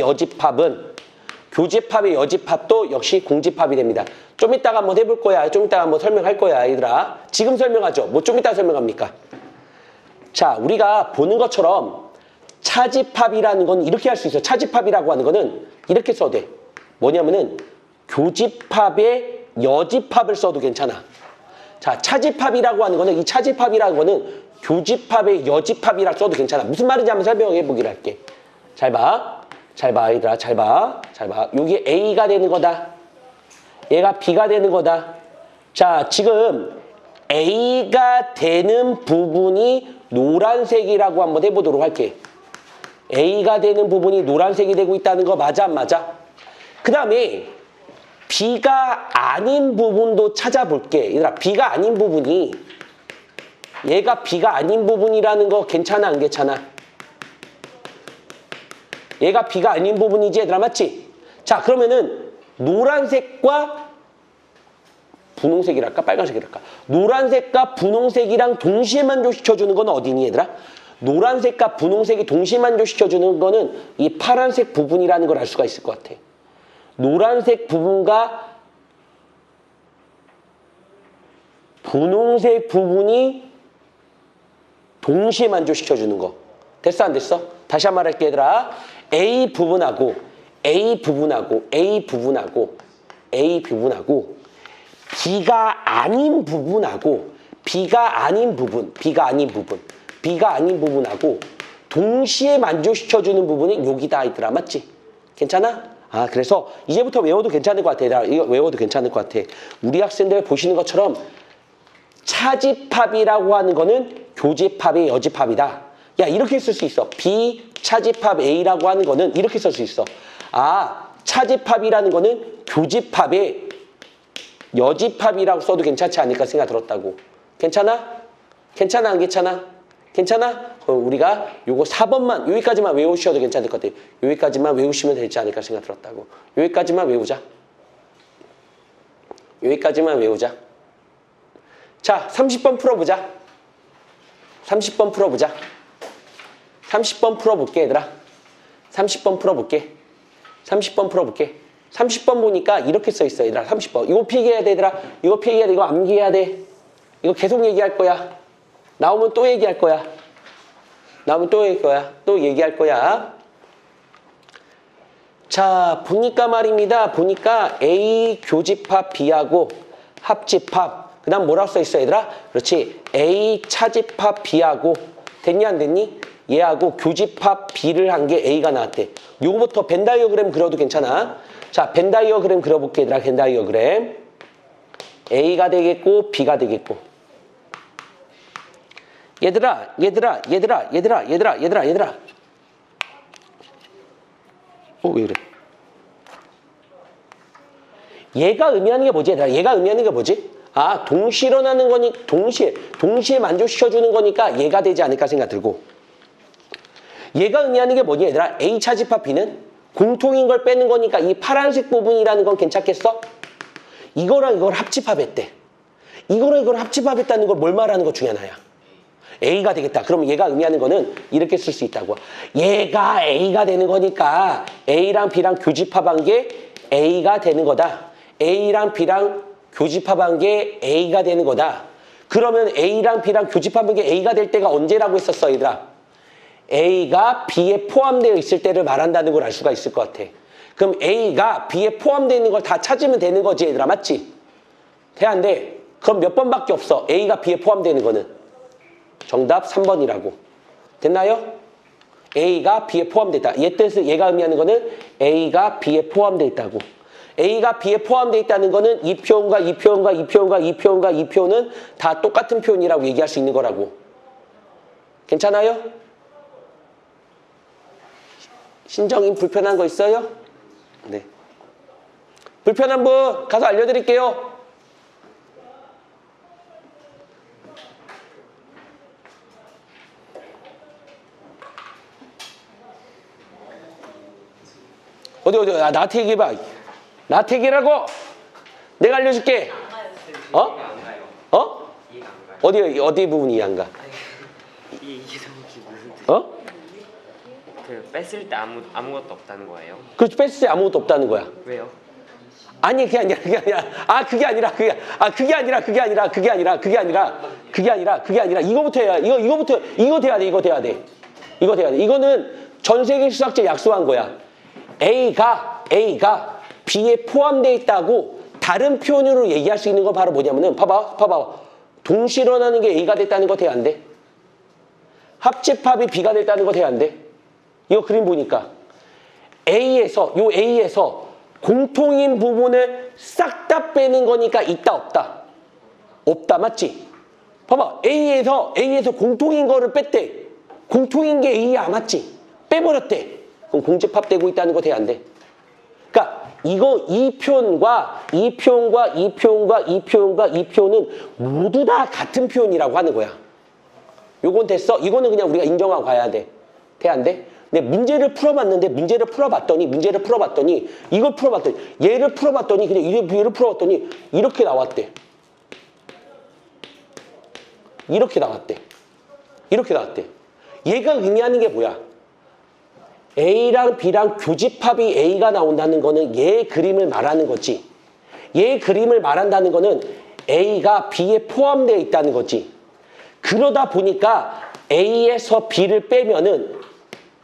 여집합도 역시 공집합이 됩니다. 좀 이따가 한번 해볼 거야. 좀 이따가 한번 설명할 거야, 얘들아. 지금 설명하죠. 뭐 좀 이따 설명합니까? 자, 우리가 보는 것처럼 차집합이라는 건 이렇게 할 수 있어. 차집합이라고 하는 거는 이렇게 써도 돼. 뭐냐면은 교집합의 여집합을 써도 괜찮아. 자, 차집합이라고 하는 거는 이 차집합이라는 거는 교집합의 여집합이라 써도 괜찮아. 무슨 말인지 한번 설명해 보기로 할게. 잘 봐, 얘들아. 잘 봐. 여기 A가 되는 거다. 얘가 B가 되는 거다. 자, 지금 A가 되는 부분이 노란색이라고 한번 해보도록 할게. A가 되는 부분이 노란색이 되고 있다는 거 맞아, 안 맞아? 그 다음에 B가 아닌 부분도 찾아볼게. 얘들아, B가 아닌 부분이 얘가 B가 아닌 부분이라는 거 괜찮아, 안 괜찮아? 얘가 B가 아닌 부분이지, 얘들아, 맞지? 자, 그러면은 노란색과 분홍색이랄까? 빨간색이랄까? 노란색과 분홍색이랑 동시에 만족시켜주는 건 어디니, 얘들아? 노란색과 분홍색이 동시에 만족시켜주는 거는 이 파란색 부분이라는 걸 알 수가 있을 것 같아. 노란색 부분과 분홍색 부분이 동시에 만족시켜주는 거. 됐어, 안 됐어? 다시 한번 말할게, 얘들아. A 부분하고 B가 아닌 부분하고 동시에 만족시켜주는 부분이 여기다 있더라. 맞지? 괜찮아? 그래서 이제부터 외워도 괜찮을 것 같아. 이거 외워도 괜찮을 것 같아. 우리 학생들 보시는 것처럼 차집합이라고 하는 거는 교집합의 여집합이다. 야, 이렇게 쓸 수 있어. B 차집합 A라고 하는 거는 이렇게 쓸 수 있어. 차집합이라는 거는 교집합의 여집합이라고 써도 괜찮지 않을까 생각 들었다고. 괜찮아? 괜찮아, 안 괜찮아? 괜찮아? 그럼 우리가 요거 4번만 여기까지만 외우셔도 괜찮을 것 같아요. 여기까지만 외우시면 되지 않을까 생각 들었다고. 여기까지만 외우자. 자, 30번 풀어보자. 30번 풀어볼게, 얘들아. 30번 풀어볼게. 30번 보니까 이렇게 써있어, 얘들아. 30번. 이거 필기해야 돼, 얘들아. 이거 암기해야 돼. 이거 계속 얘기할 거야. 나오면 또 얘기할 거야. 또 얘기할 거야. 자, 보니까 말입니다. A 교집합 B하고 합집합. 그 다음 뭐라고 써있어, 얘들아? 그렇지. A 차집합 B하고 됐니, 안 됐니? 얘하고 교집합 B를 한 게 A가 나왔대. 요거부터 벤다이어그램 그려도 괜찮아. 자, 벤다이어그램 그려볼게, 얘들아. 벤다이어그램. A가 되겠고 B가 되겠고. 얘들아. 왜 그래? 얘가 의미하는 게 뭐지? 얘가 의미하는 게 뭐지? 아, 동시에 일어나는 거니, 동시에 만족시켜주는 거니까 얘가 되지 않을까 생각 들고. 얘가 의미하는 게 뭐니, 얘들아? A차 집합 B는 공통인 걸 빼는 거니까 이 파란색 부분이라는 건 괜찮겠어? 이거랑 이걸 합집합했대. 이거랑 이걸 합집합했다는 걸 뭘 말하는 것 중에 하나야? A가 되겠다. 그럼 얘가 의미하는 거는 이렇게 쓸 수 있다고. 얘가 A가 되는 거니까 A랑 B랑 교집합한 게 A가 되는 거다. A랑 B랑 교집합한 게 A가 되는 거다. 그러면 A랑 B랑 교집합한 게 A가 될 때가 언제라고 했었어, 얘들아? A가 B에 포함되어 있을 때를 말한다는 걸 알 수가 있을 것 같아. 그럼 A가 B에 포함되어 있는 걸 다 찾으면 되는 거지, 얘들아. 맞지? 돼, 안 돼? 그럼 몇 번밖에 없어, A가 B에 포함되는 거는. 정답 3번이라고. 됐나요? A가 B에 포함되어 있다. 얘 뜻은 얘가 의미하는 거는 A가 B에 포함되어 있다고. A가 B에 포함되어 있다는 거는 이 표현과 이 표현과 이 표현과 이 표현과 이 표현은 다 똑같은 표현이라고 얘기할 수 있는 거라고. 괜찮아요? 신정인 불편한 거 있어요? 네. 불편한 분 가서 알려드릴게요. 어디 아, 나한테 얘기해봐. 나한테 얘기라고. 내가 알려줄게. 어? 어? 어디 부분이 이해 안 가? 이게 무슨 뜻? 어? 그 뺐을 때 아무것도 없다는 거예요? 그렇지, 뺐을 때 아무것도 없다는 거야. 왜요? 아니, 그게 아니라. 그게 아니라. 이거부터 해야, 이거 돼야 돼. 이거는 전 세계 수학제 약속한 거야. A가 B에 포함되어 있다고 다른 표현으로 얘기할 수 있는 건 바로 뭐냐면은, 봐봐. 동시에 일어나는 게 A가 됐다는 거 돼야 안 돼? 합집합이 B가 됐다는 거 돼야 안 돼? 이거 그림 보니까. A에서 공통인 부분을 싹 다 빼는 거니까 있다, 없다? 없다, 맞지? 봐봐. A에서 공통인 거를 뺐대. 공통인 게 A야, 맞지? 빼버렸대. 그럼 공집합되고 있다는 거 돼야 안 돼? 그러니까 이 표현과 이 표현은 모두 다 같은 표현이라고 하는 거야. 요건 됐어? 이거는 그냥 우리가 인정하고 가야 돼. 돼, 안 돼? 근데 문제를 풀어봤더니 얘를 풀어봤더니 그냥 얘를 풀어봤더니 이렇게 나왔대. 얘가 의미하는 게 뭐야? A랑 B랑 교집합이 A가 나온다는 거는 얘 그림을 말하는 거지. 얘 그림을 말한다는 거는 A가 B에 포함되어 있다는 거지. 그러다 보니까 A에서 B를 빼면은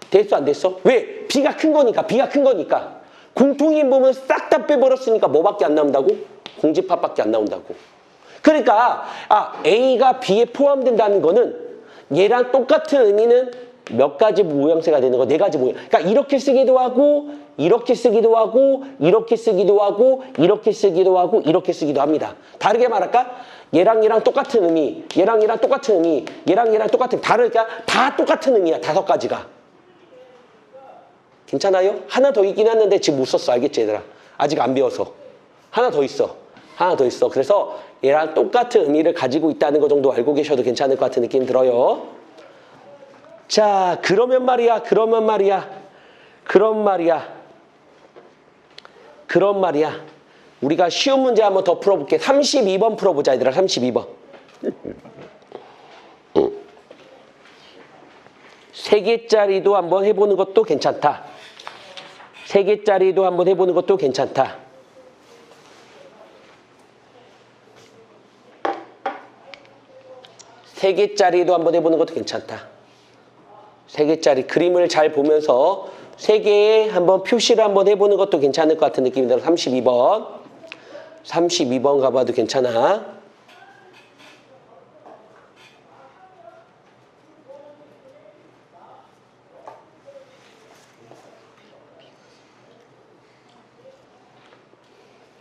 됐어, 안 됐어? 왜? B가 큰 거니까. 공통인 부분 싹 다 빼버렸으니까 뭐밖에 안 나온다고? 공집합밖에 안 나온다고. 그러니까 A가 B에 포함된다는 거는 얘랑 똑같은 의미는 몇 가지 모양새가 되는 거, 4가지 모양. 그러니까 이렇게 쓰기도 하고, 이렇게 쓰기도 하고, 이렇게 쓰기도 하고, 이렇게 쓰기도 하고, 이렇게 쓰기도 합니다. 다르게 말할까? 얘랑 똑같은 의미, 얘랑 똑같은 의미, 얘랑 똑같은, 다르니까 다 똑같은 의미야, 5가지가. 괜찮아요? 하나 더 있긴 했는데 지금 못 썼어. 알겠지, 얘들아? 아직 안 배워서. 하나 더 있어. 그래서 얘랑 똑같은 의미를 가지고 있다는 거 정도 알고 계셔도 괜찮을 것 같은 느낌 들어요. 자, 그러면 말이야. 우리가 쉬운 문제 한번 더 풀어볼게. 32번 풀어보자, 얘들아. 32번. 3개짜리도 한번 해보는 것도 괜찮다. 3개짜리도 한번 해보는 것도 괜찮다. 세 개짜리도 한번 해보는 것도 괜찮다. 3개짜리 그림을 잘 보면서 3개의 한번 표시를 한번 해보는 것도 괜찮을 것 같은 느낌이 들어. 32번 가봐도 괜찮아.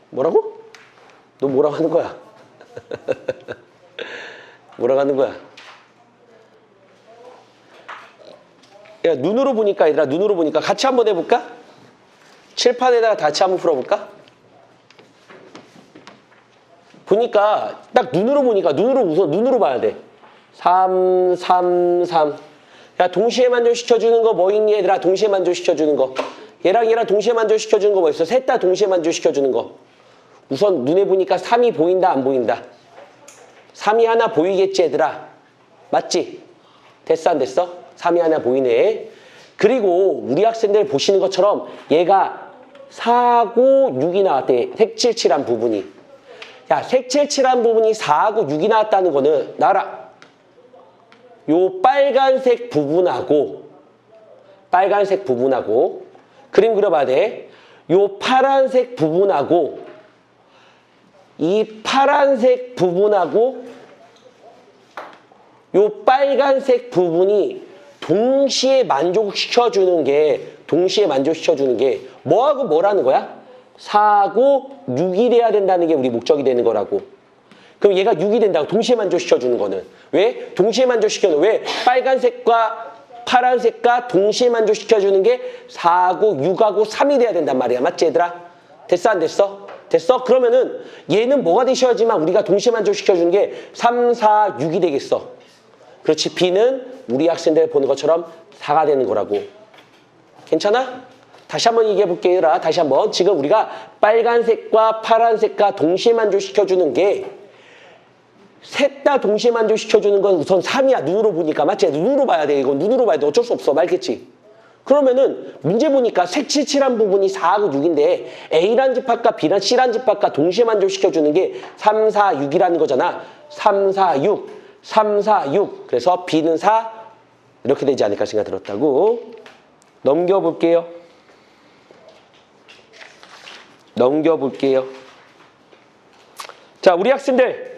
뭐라고? 너 뭐라고 하는 거야? 뭐라고 하는 거야? 야, 눈으로 보니까, 얘들아, 같이 한번 해볼까? 칠판에다가 같이 한번 풀어볼까? 보니까 딱 눈으로 보니까 우선 눈으로 봐야 돼. 3, 3, 3. 야, 동시에 만족시켜주는 거 뭐 있니 얘들아? 동시에 만족시켜주는 거. 얘랑 동시에 만족시켜주는 거 뭐 있어? 셋 다 동시에 만족시켜주는 거. 우선 눈에 보니까 3이 보인다 안 보인다? 3이 하나 보이겠지 얘들아? 맞지? 됐어 안 됐어? 3이 하나 보이네. 그리고 우리 학생들 보시는 것처럼 얘가 4하고 6이 나왔대. 색칠칠한 부분이. 야, 색칠칠한 부분이 4하고 6이 나왔다는 거는 나라. 요 빨간색 부분하고 그림 그려봐야 돼. 요 파란색 부분하고 이 파란색 부분하고 요 빨간색 부분이 동시에 만족시켜주는 게 뭐하고 뭐라는 거야? 4하고 6이 돼야 된다는 게 우리 목적이 되는 거라고. 그럼 얘가 6이 된다고 동시에 만족시켜주는 거는. 왜? 동시에 만족시켜주는 왜? 빨간색과 파란색과 동시에 만족시켜주는 게 4하고 6하고 3이 돼야 된단 말이야. 맞지 얘들아? 됐어 안 됐어? 됐어? 그러면은 얘는 뭐가 되셔야지만 우리가 동시에 만족시켜주는 게 3, 4, 6이 되겠어. 그렇지. B는 우리 학생들 보는 것처럼 4가 되는 거라고. 괜찮아? 다시 한번 얘기해 볼게요. 얘들아. 다시 한번. 지금 우리가 빨간색과 파란색과 동시에 만족시켜주는 게 셋 다 동시에 만족시켜주는 건 우선 3이야. 눈으로 보니까. 맞지? 눈으로 봐야 돼. 이건 눈으로 봐야 돼. 어쩔 수 없어. 말겠지? 그러면은 문제 보니까 색칠칠한 부분이 4하고 6인데 A란 집합과 B란 C란 집합과 동시에 만족시켜주는 게 3, 4, 6이라는 거잖아. 3, 4, 6. 3, 4, 6. 그래서 B는 4. 이렇게 되지 않을까 생각 들었다고. 넘겨볼게요. 자, 우리 학생들.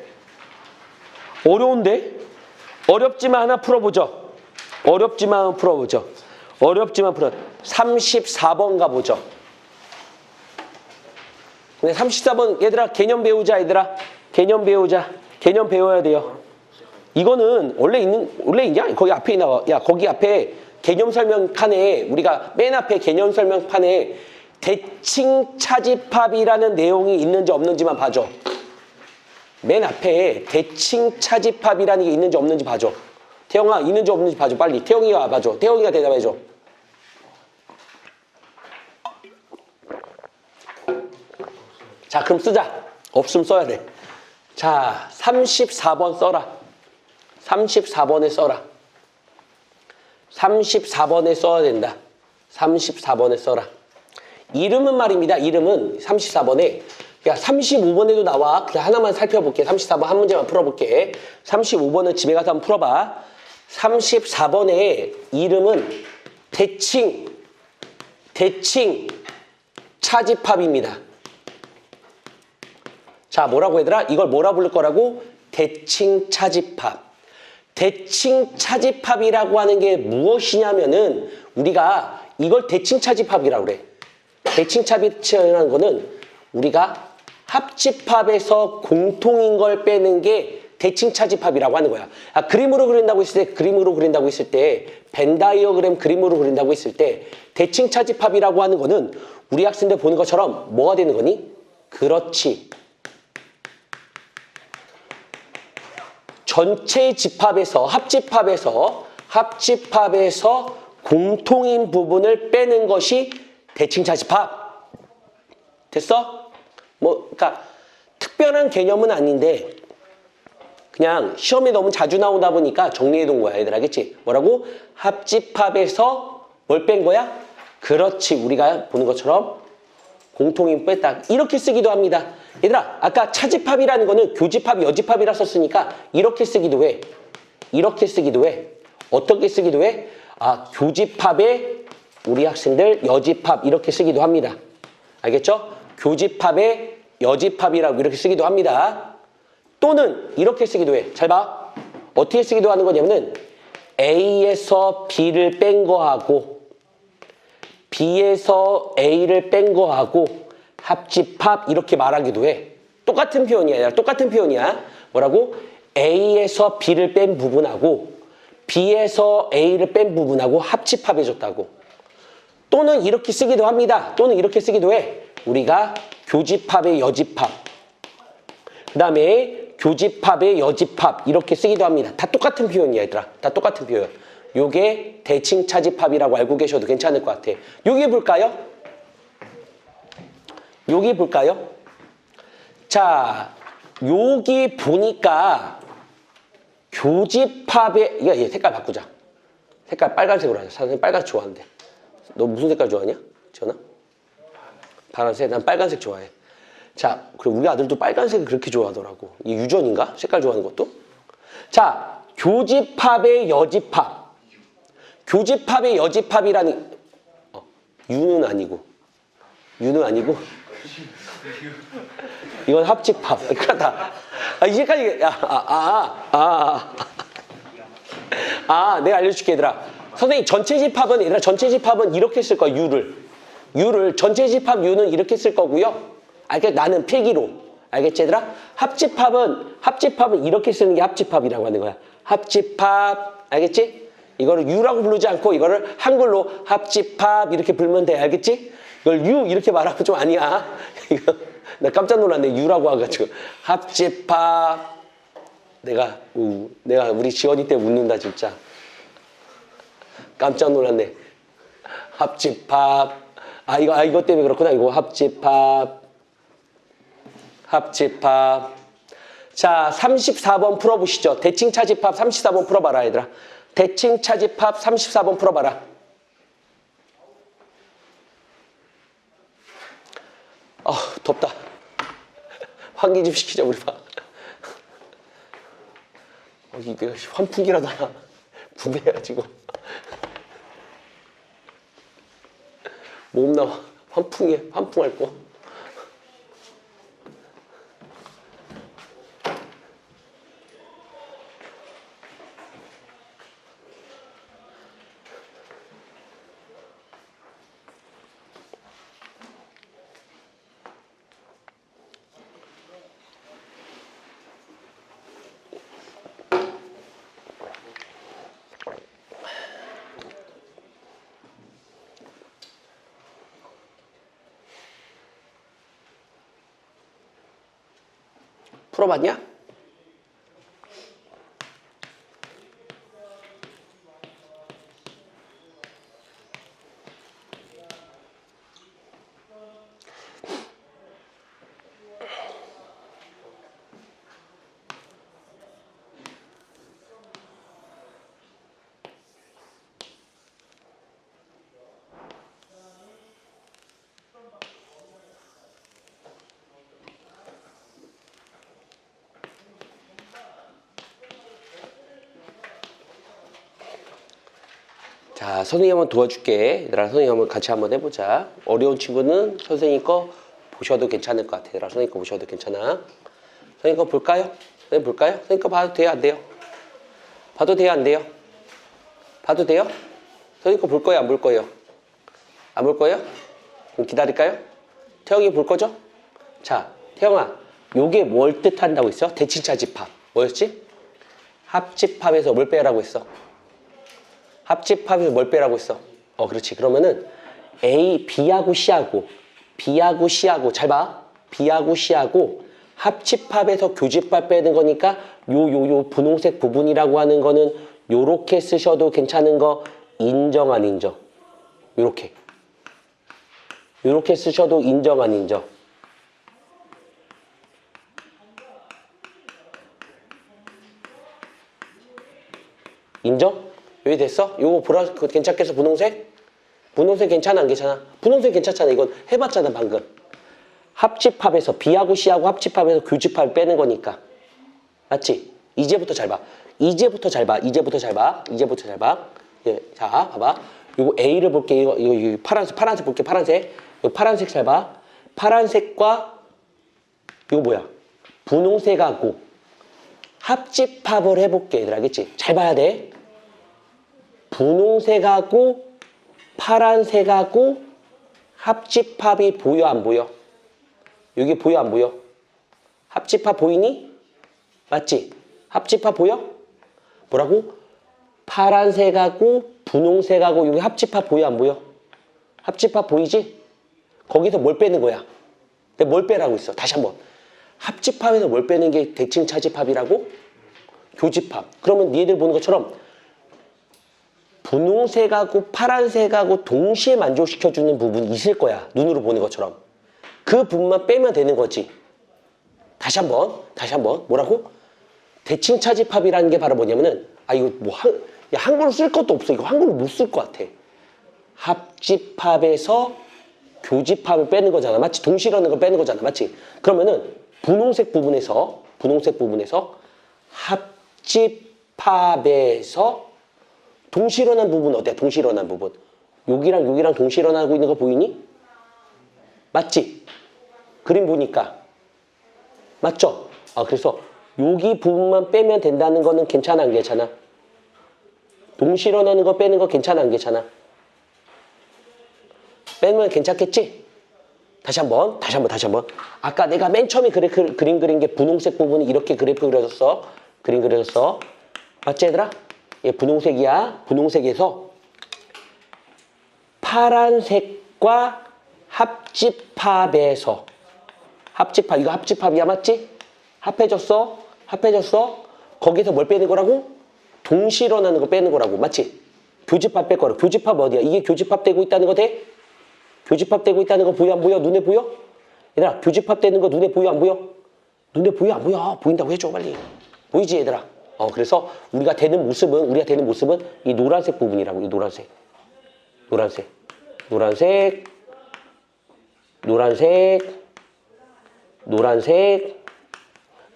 어려운데? 어렵지만 하나 풀어보죠. 34번 가보죠. 근데 34번 얘들아 개념 배우자 얘들아. 개념 배워야 돼요. 이거는 원래 있냐? 거기 앞에 나와. 야, 거기 앞에 개념 설명 칸에 우리가 맨 앞에 개념 설명 칸에 대칭 차집합이라는 내용이 있는지 없는지만 봐줘. 맨 앞에 대칭 차집합이라는 게 있는지 없는지 봐줘. 태영아, 있는지 없는지 봐줘. 빨리. 태영이가 봐줘. 태영이가 대답해줘. 자, 그럼 쓰자. 없으면 써야 돼. 자, 34번 써라. 34번에 써라. 34번에 써야 된다. 34번에 써라. 이름은 말입니다. 이름은 34번에 야 35번에도 나와. 그냥 하나만 살펴볼게. 34번 한 문제만 풀어볼게. 35번은 집에 가서 한번 풀어봐. 34번의 이름은 대칭 차집합입니다. 자, 뭐라고 얘들아? 이걸 뭐라 부를 거라고? 대칭 차집합. 대칭 차집합이라고 하는 게 무엇이냐면은 우리가 이걸 대칭 차집합이라고 그래. 대칭 차집합이라는 거는 우리가 합집합에서 공통인 걸 빼는 게 대칭 차집합이라고 하는 거야. 아, 그림으로 그린다고 했을 때 벤 다이어그램 그림으로 그린다고 했을 때 대칭 차집합이라고 하는 거는 우리 학생들 보는 것처럼 뭐가 되는 거니? 그렇지. 전체 집합에서 합집합에서 공통인 부분을 빼는 것이 대칭 차집합. 됐어? 그러니까 특별한 개념은 아닌데 그냥 시험에 너무 자주 나오다 보니까 정리해둔 거야. 얘들 알겠지? 뭐라고? 합집합에서 뭘 뺀 거야? 그렇지. 우리가 보는 것처럼 공통인 뺐다. 이렇게 쓰기도 합니다. 얘들아, 아까 차집합이라는 거는 교집합, 여집합이라 썼으니까 이렇게 쓰기도 해. 어떻게 쓰기도 해? 아, 교집합에 우리 학생들 여집합 이렇게 쓰기도 합니다. 알겠죠? 교집합에 여집합이라고 이렇게 쓰기도 합니다. 또는 이렇게 쓰기도 해. 잘 봐. 어떻게 쓰기도 하는 거냐면은 A에서 B를 뺀 거하고 B에서 A를 뺀 거하고 합집합 이렇게 말하기도 해. 똑같은 표현이야. 뭐라고? A에서 B를 뺀 부분하고 B에서 A를 뺀 부분하고 합집합해줬다고. 또는 이렇게 쓰기도 합니다. 또는 이렇게 쓰기도 해. 우리가 교집합의 여집합. 그 다음에 교집합의 여집합 이렇게 쓰기도 합니다. 다 똑같은 표현이야 얘들아. 다 똑같은 표현. 요게 대칭차집합이라고 알고 계셔도 괜찮을 것 같아. 여기 볼까요? 여기 볼까요? 자, 여기 보니까 교집합의 얘 색깔 바꾸자. 색깔 빨간색으로 하자. 선생님 빨간색 좋아하는데. 너 무슨 색깔 좋아하냐? 지현아? 파란색? 난 빨간색 좋아해. 자, 그리고 우리 아들도 빨간색을 그렇게 좋아하더라고. 이 유전인가? 색깔 좋아하는 것도? 자, 교집합의 여집합. 교집합의 여집합이라는 유는 아니고 이건 합집합. 그렇다. 이제까지 내가 알려줄게 얘들아. 선생님 전체 집합은 이렇게 쓸 거야. 유를 전체 집합 유는 이렇게 쓸 거고요. 알겠지? 나는 필기로. 알겠지 얘들아? 합집합은 이렇게 쓰는 게 합집합이라고 하는 거야. 합집합. 알겠지? 이거를 유라고 부르지 않고 이거를 한글로 합집합 이렇게 불면 돼. 알겠지? 이걸 유 이렇게 말하면 좀 아니야. 이거 나 깜짝 놀랐네. 유라고 와가지고. 합집합. 내가 우리 지원이 때문에 웃는다 진짜. 깜짝 놀랐네. 합집합. 이거 때문에 그렇구나. 이거 합집합. 자, 34번 풀어보시죠. 대칭차집합 34번 풀어봐라 얘들아. 대칭차집합 34번 풀어봐라. 덥다. 환기 좀 시키자 우리 봐. 내가 환풍기라도 하나 구매해가지고 뭐 없나 환풍할 거. 풀어봤냐? 자, 선생님 한번 도와줄게. 얘들아, 선생님 한번 같이 한번 해보자. 어려운 친구는 선생님 거 보셔도 괜찮을 것 같아. 얘들아, 선생님 거 보셔도 괜찮아. 선생님 거 볼까요? 선생님 볼까요? 선생님 거 봐도 돼요? 안 돼요? 봐도 돼요? 안 돼요? 봐도 돼요? 선생님 거 볼 거예요? 안 볼 거예요? 안 볼 거예요? 그럼 기다릴까요? 태영이 볼 거죠? 자, 태영아, 요게 뭘 뜻한다고 했어? 대칭차집합. 뭐였지? 합집합에서 뭘 빼라고 했어? 합집합에서 뭘 빼라고 했어? 그렇지. 그러면은 B하고 C하고 잘 봐. B하고 C하고 합집합에서 교집합 빼는 거니까 요 분홍색 부분이라고 하는 거는 요렇게 쓰셔도 괜찮은 거 인정 안 인정? 요렇게 쓰셔도 인정 안 인정? 인정? 여기 됐어? 요거 보라 괜찮겠어? 분홍색? 분홍색 괜찮아 안 괜찮아? 분홍색 괜찮잖아. 이건 해봤잖아 방금. 합집합에서 B하고 C하고 합집합에서 교집합을 빼는 거니까. 맞지? 이제부터 잘 봐. 이제부터 잘 봐. 예, 자 봐봐. 요거 A를 볼게. 이거 파란색 볼게. 파란색. 이거 파란색 잘 봐. 파란색과 이거 뭐야? 분홍색하고 합집합을 해볼게. 얘들 알겠지? 잘 봐야 돼. 분홍색하고 파란색하고 합집합이 보여 안 보여? 여기 보여 안 보여? 합집합 보이니? 맞지? 합집합 보여? 뭐라고? 파란색하고 분홍색하고 여기 합집합 보여 안 보여? 합집합 보이지? 거기서 뭘 빼는 거야? 내가 뭘 빼라고 했어? 다시 한번. 합집합에서 뭘 빼는 게 대칭 차집합이라고? 교집합. 그러면 니들 보는 것처럼 분홍색하고 파란색하고 동시에 만족시켜주는 부분이 있을 거야. 눈으로 보는 것처럼. 그 부분만 빼면 되는 거지. 다시 한번 뭐라고? 대칭 차집합이라는 게 바로 뭐냐면은 이거 뭐 한글로 쓸 것도 없어. 이거 한글로 못 쓸 것 같아. 합집합에서 교집합을 빼는 거잖아. 맞지? 동시라는 걸 빼는 거잖아. 맞지? 그러면은 분홍색 부분에서 합집합에서 동시일어난 부분 어때? 동시일어난 부분. 여기랑 동시일어나고 있는 거 보이니? 맞지? 그림 보니까. 맞죠? 그래서 여기 부분만 빼면 된다는 거는 괜찮아, 안 괜찮아? 동시일어나는 거 빼는 거 괜찮아, 안 괜찮아? 빼면 괜찮겠지? 다시 한번. 아까 내가 맨 처음에 그림 그린 게 분홍색 부분이 이렇게 그래프 그려졌어. 그림 그려졌어. 맞지, 얘들아? 얘 분홍색이야. 분홍색에서 파란색과 합집합에서 이거 합집합이야. 맞지? 합해졌어. 거기서 뭘 빼는 거라고? 동시에 일어나는 거 빼는 거라고. 맞지? 교집합 뺄 거라고. 교집합 어디야? 이게 교집합 되고 있다는 거 돼? 교집합 되고 있다는 거 보여 안 보여? 눈에 보여? 얘들아, 교집합 되는 거 눈에 보여 안 보여? 눈에 보여 안 보여? 보인다고 해줘 빨리. 보이지 얘들아? 그래서 우리가 되는 모습은 이 노란색 부분이라고. 이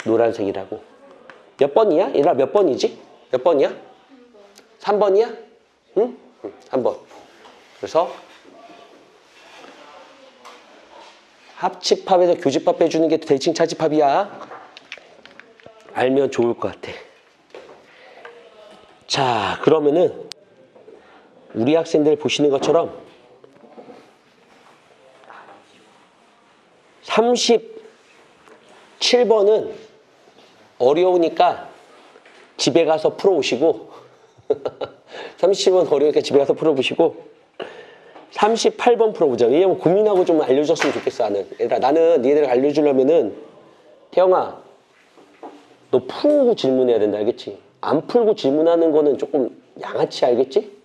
노란색이라고. 몇 번이야? 얘들아 몇 번이지? 몇 번이야? 3번이야? 응? 3번. 그래서 합집합에서 교집합 빼주는 게 대칭 차집합이야. 알면 좋을 것 같아. 자, 그러면은 우리 학생들 보시는 것처럼 37번은 어려우니까 집에 가서 풀어오시고 37번 어려우니까 집에 가서 풀어보시고 38번 풀어보자. 왜냐면 고민하고 좀 알려줬으면 좋겠어. 나는 니네들 알려주려면은 태영아 너 풀고 질문해야 된다. 알겠지? 안 풀고 질문하는 거는 조금 양아치. 알겠지?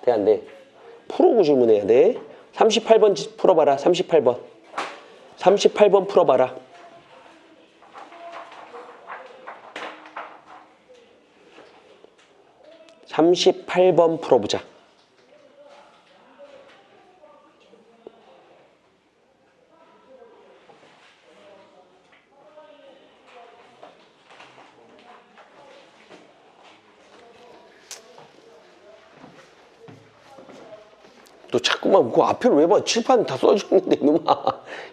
돼, 안 돼? 풀고 질문해야 돼. 38번 풀어봐라. 38번 풀어봐라. 풀어보자. 너 자꾸만 그 앞을 왜 봐? 칠판 다 써져 있는데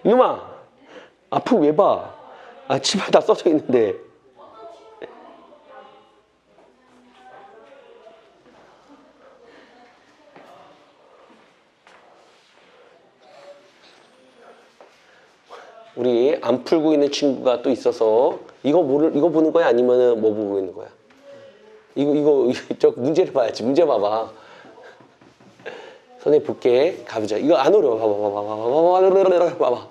이놈아 앞을 왜 봐? 칠판 다 써져 있는데. 우리 안 풀고 있는 친구가 또 있어서 이거 보는 거야? 아니면은 뭐 보고 있는 거야? 저 문제를 봐야지. 문제 봐봐. 선생님 볼게. 가보자. 이거 안 어려워. 봐봐.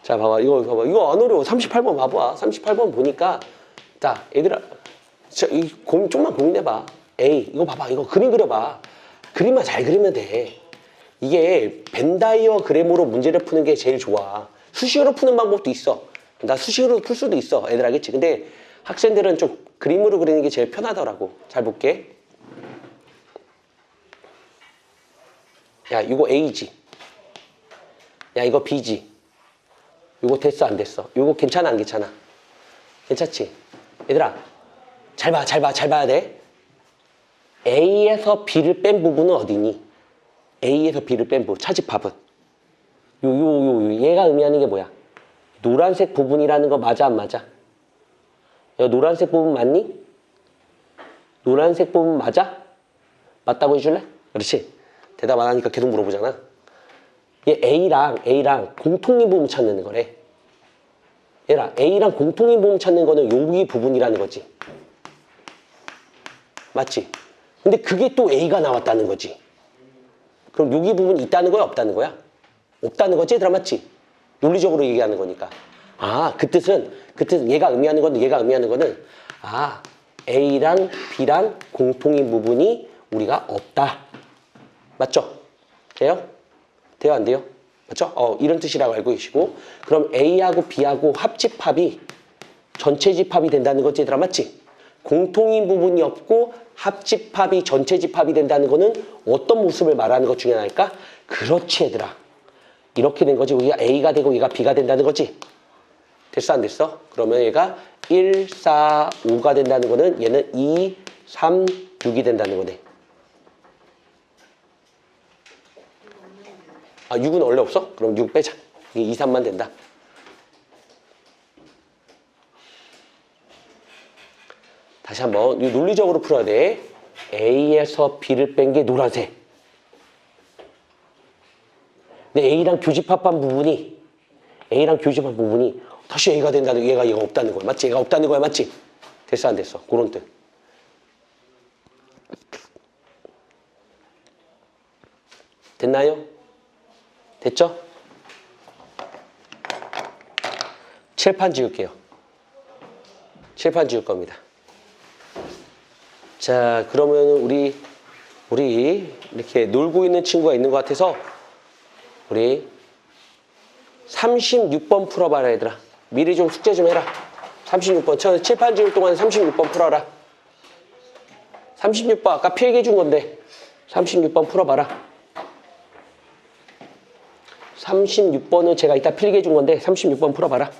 자, 봐봐. 이거 봐봐. 이거 안 어려워. 38번 봐봐. 38번 보니까 자, 얘들아. 좀만 고민해봐. 에이, 이거 봐봐. 이거 그림 그려봐. 그림만 잘 그리면 돼. 이게 벤다이어그램으로 문제를 푸는 게 제일 좋아. 수식으로 푸는 방법도 있어. 나 수식으로 풀 수도 있어. 애들 알겠지? 근데 학생들은 좀 그림으로 그리는 게 제일 편하더라고. 잘 볼게. 야, 이거 A지. 야, 이거 B지. 이거 됐어, 안 됐어? 이거 괜찮아, 안 괜찮아? 괜찮지? 얘들아, 잘 봐야 돼. A에서 B를 뺀 부분은 어디니? A에서 B를 뺀 부분, 차집합은. 얘가 의미하는 게 뭐야? 노란색 부분이라는 거 맞아, 안 맞아? 야, 노란색 부분 맞니? 노란색 부분 맞아? 맞다고 해줄래? 그렇지. 대답 안 하니까 계속 물어보잖아. 얘 A랑 공통인 부분 찾는 거래. 얘라, A랑 공통인 부분 찾는 거는 여기 부분이라는 거지. 맞지? 근데 그게 또 A가 나왔다는 거지. 그럼 여기 부분이 있다는 거야, 없다는 거야? 없다는 거지, 얘들아, 맞지? 논리적으로 얘기하는 거니까. 아, 그 뜻은 얘가 의미하는 거는 아, A랑 B랑 공통인 부분이 우리가 없다. 맞죠? 돼요? 돼요, 안 돼요? 맞죠? 이런 뜻이라고 알고 계시고, 그럼 A하고 B하고 합집합이 전체 집합이 된다는 거지, 얘들아, 맞지? 공통인 부분이 없고 합집합이 전체 집합이 된다는 거는 어떤 모습을 말하는 것 중에 하나일까? 그렇지, 얘들아. 이렇게 된 거지. 우리가 A가 되고 얘가 B가 된다는 거지. 됐어, 안 됐어? 그러면 얘가 1, 4, 5가 된다는 거는 얘는 2, 3, 6이 된다는 거네. 아, 6은 원래 없어? 그럼 6 빼자. 이게 2, 3만 된다. 다시 한번 이 논리적으로 풀어야 돼. A에서 B를 뺀 게 노란색. 근데 A랑 교집합한 부분이 다시 A가 된다는 얘가 없다는 거야. 맞지? 얘가 없다는 거야. 맞지? 됐어, 안 됐어? 그런 뜻. 됐나요? 됐죠? 칠판 지울게요. 칠판 지울 겁니다. 자, 그러면 우리 이렇게 놀고 있는 친구가 있는 것 같아서 우리 36번 풀어봐라, 얘들아. 미리 좀 숙제 좀 해라. 36번. 칠판 지울 동안 36번 풀어라. 36번 아까 필기 준 건데 36번 풀어봐라. 36번은 제가 이따 필기해 준 건데 36번 풀어봐라.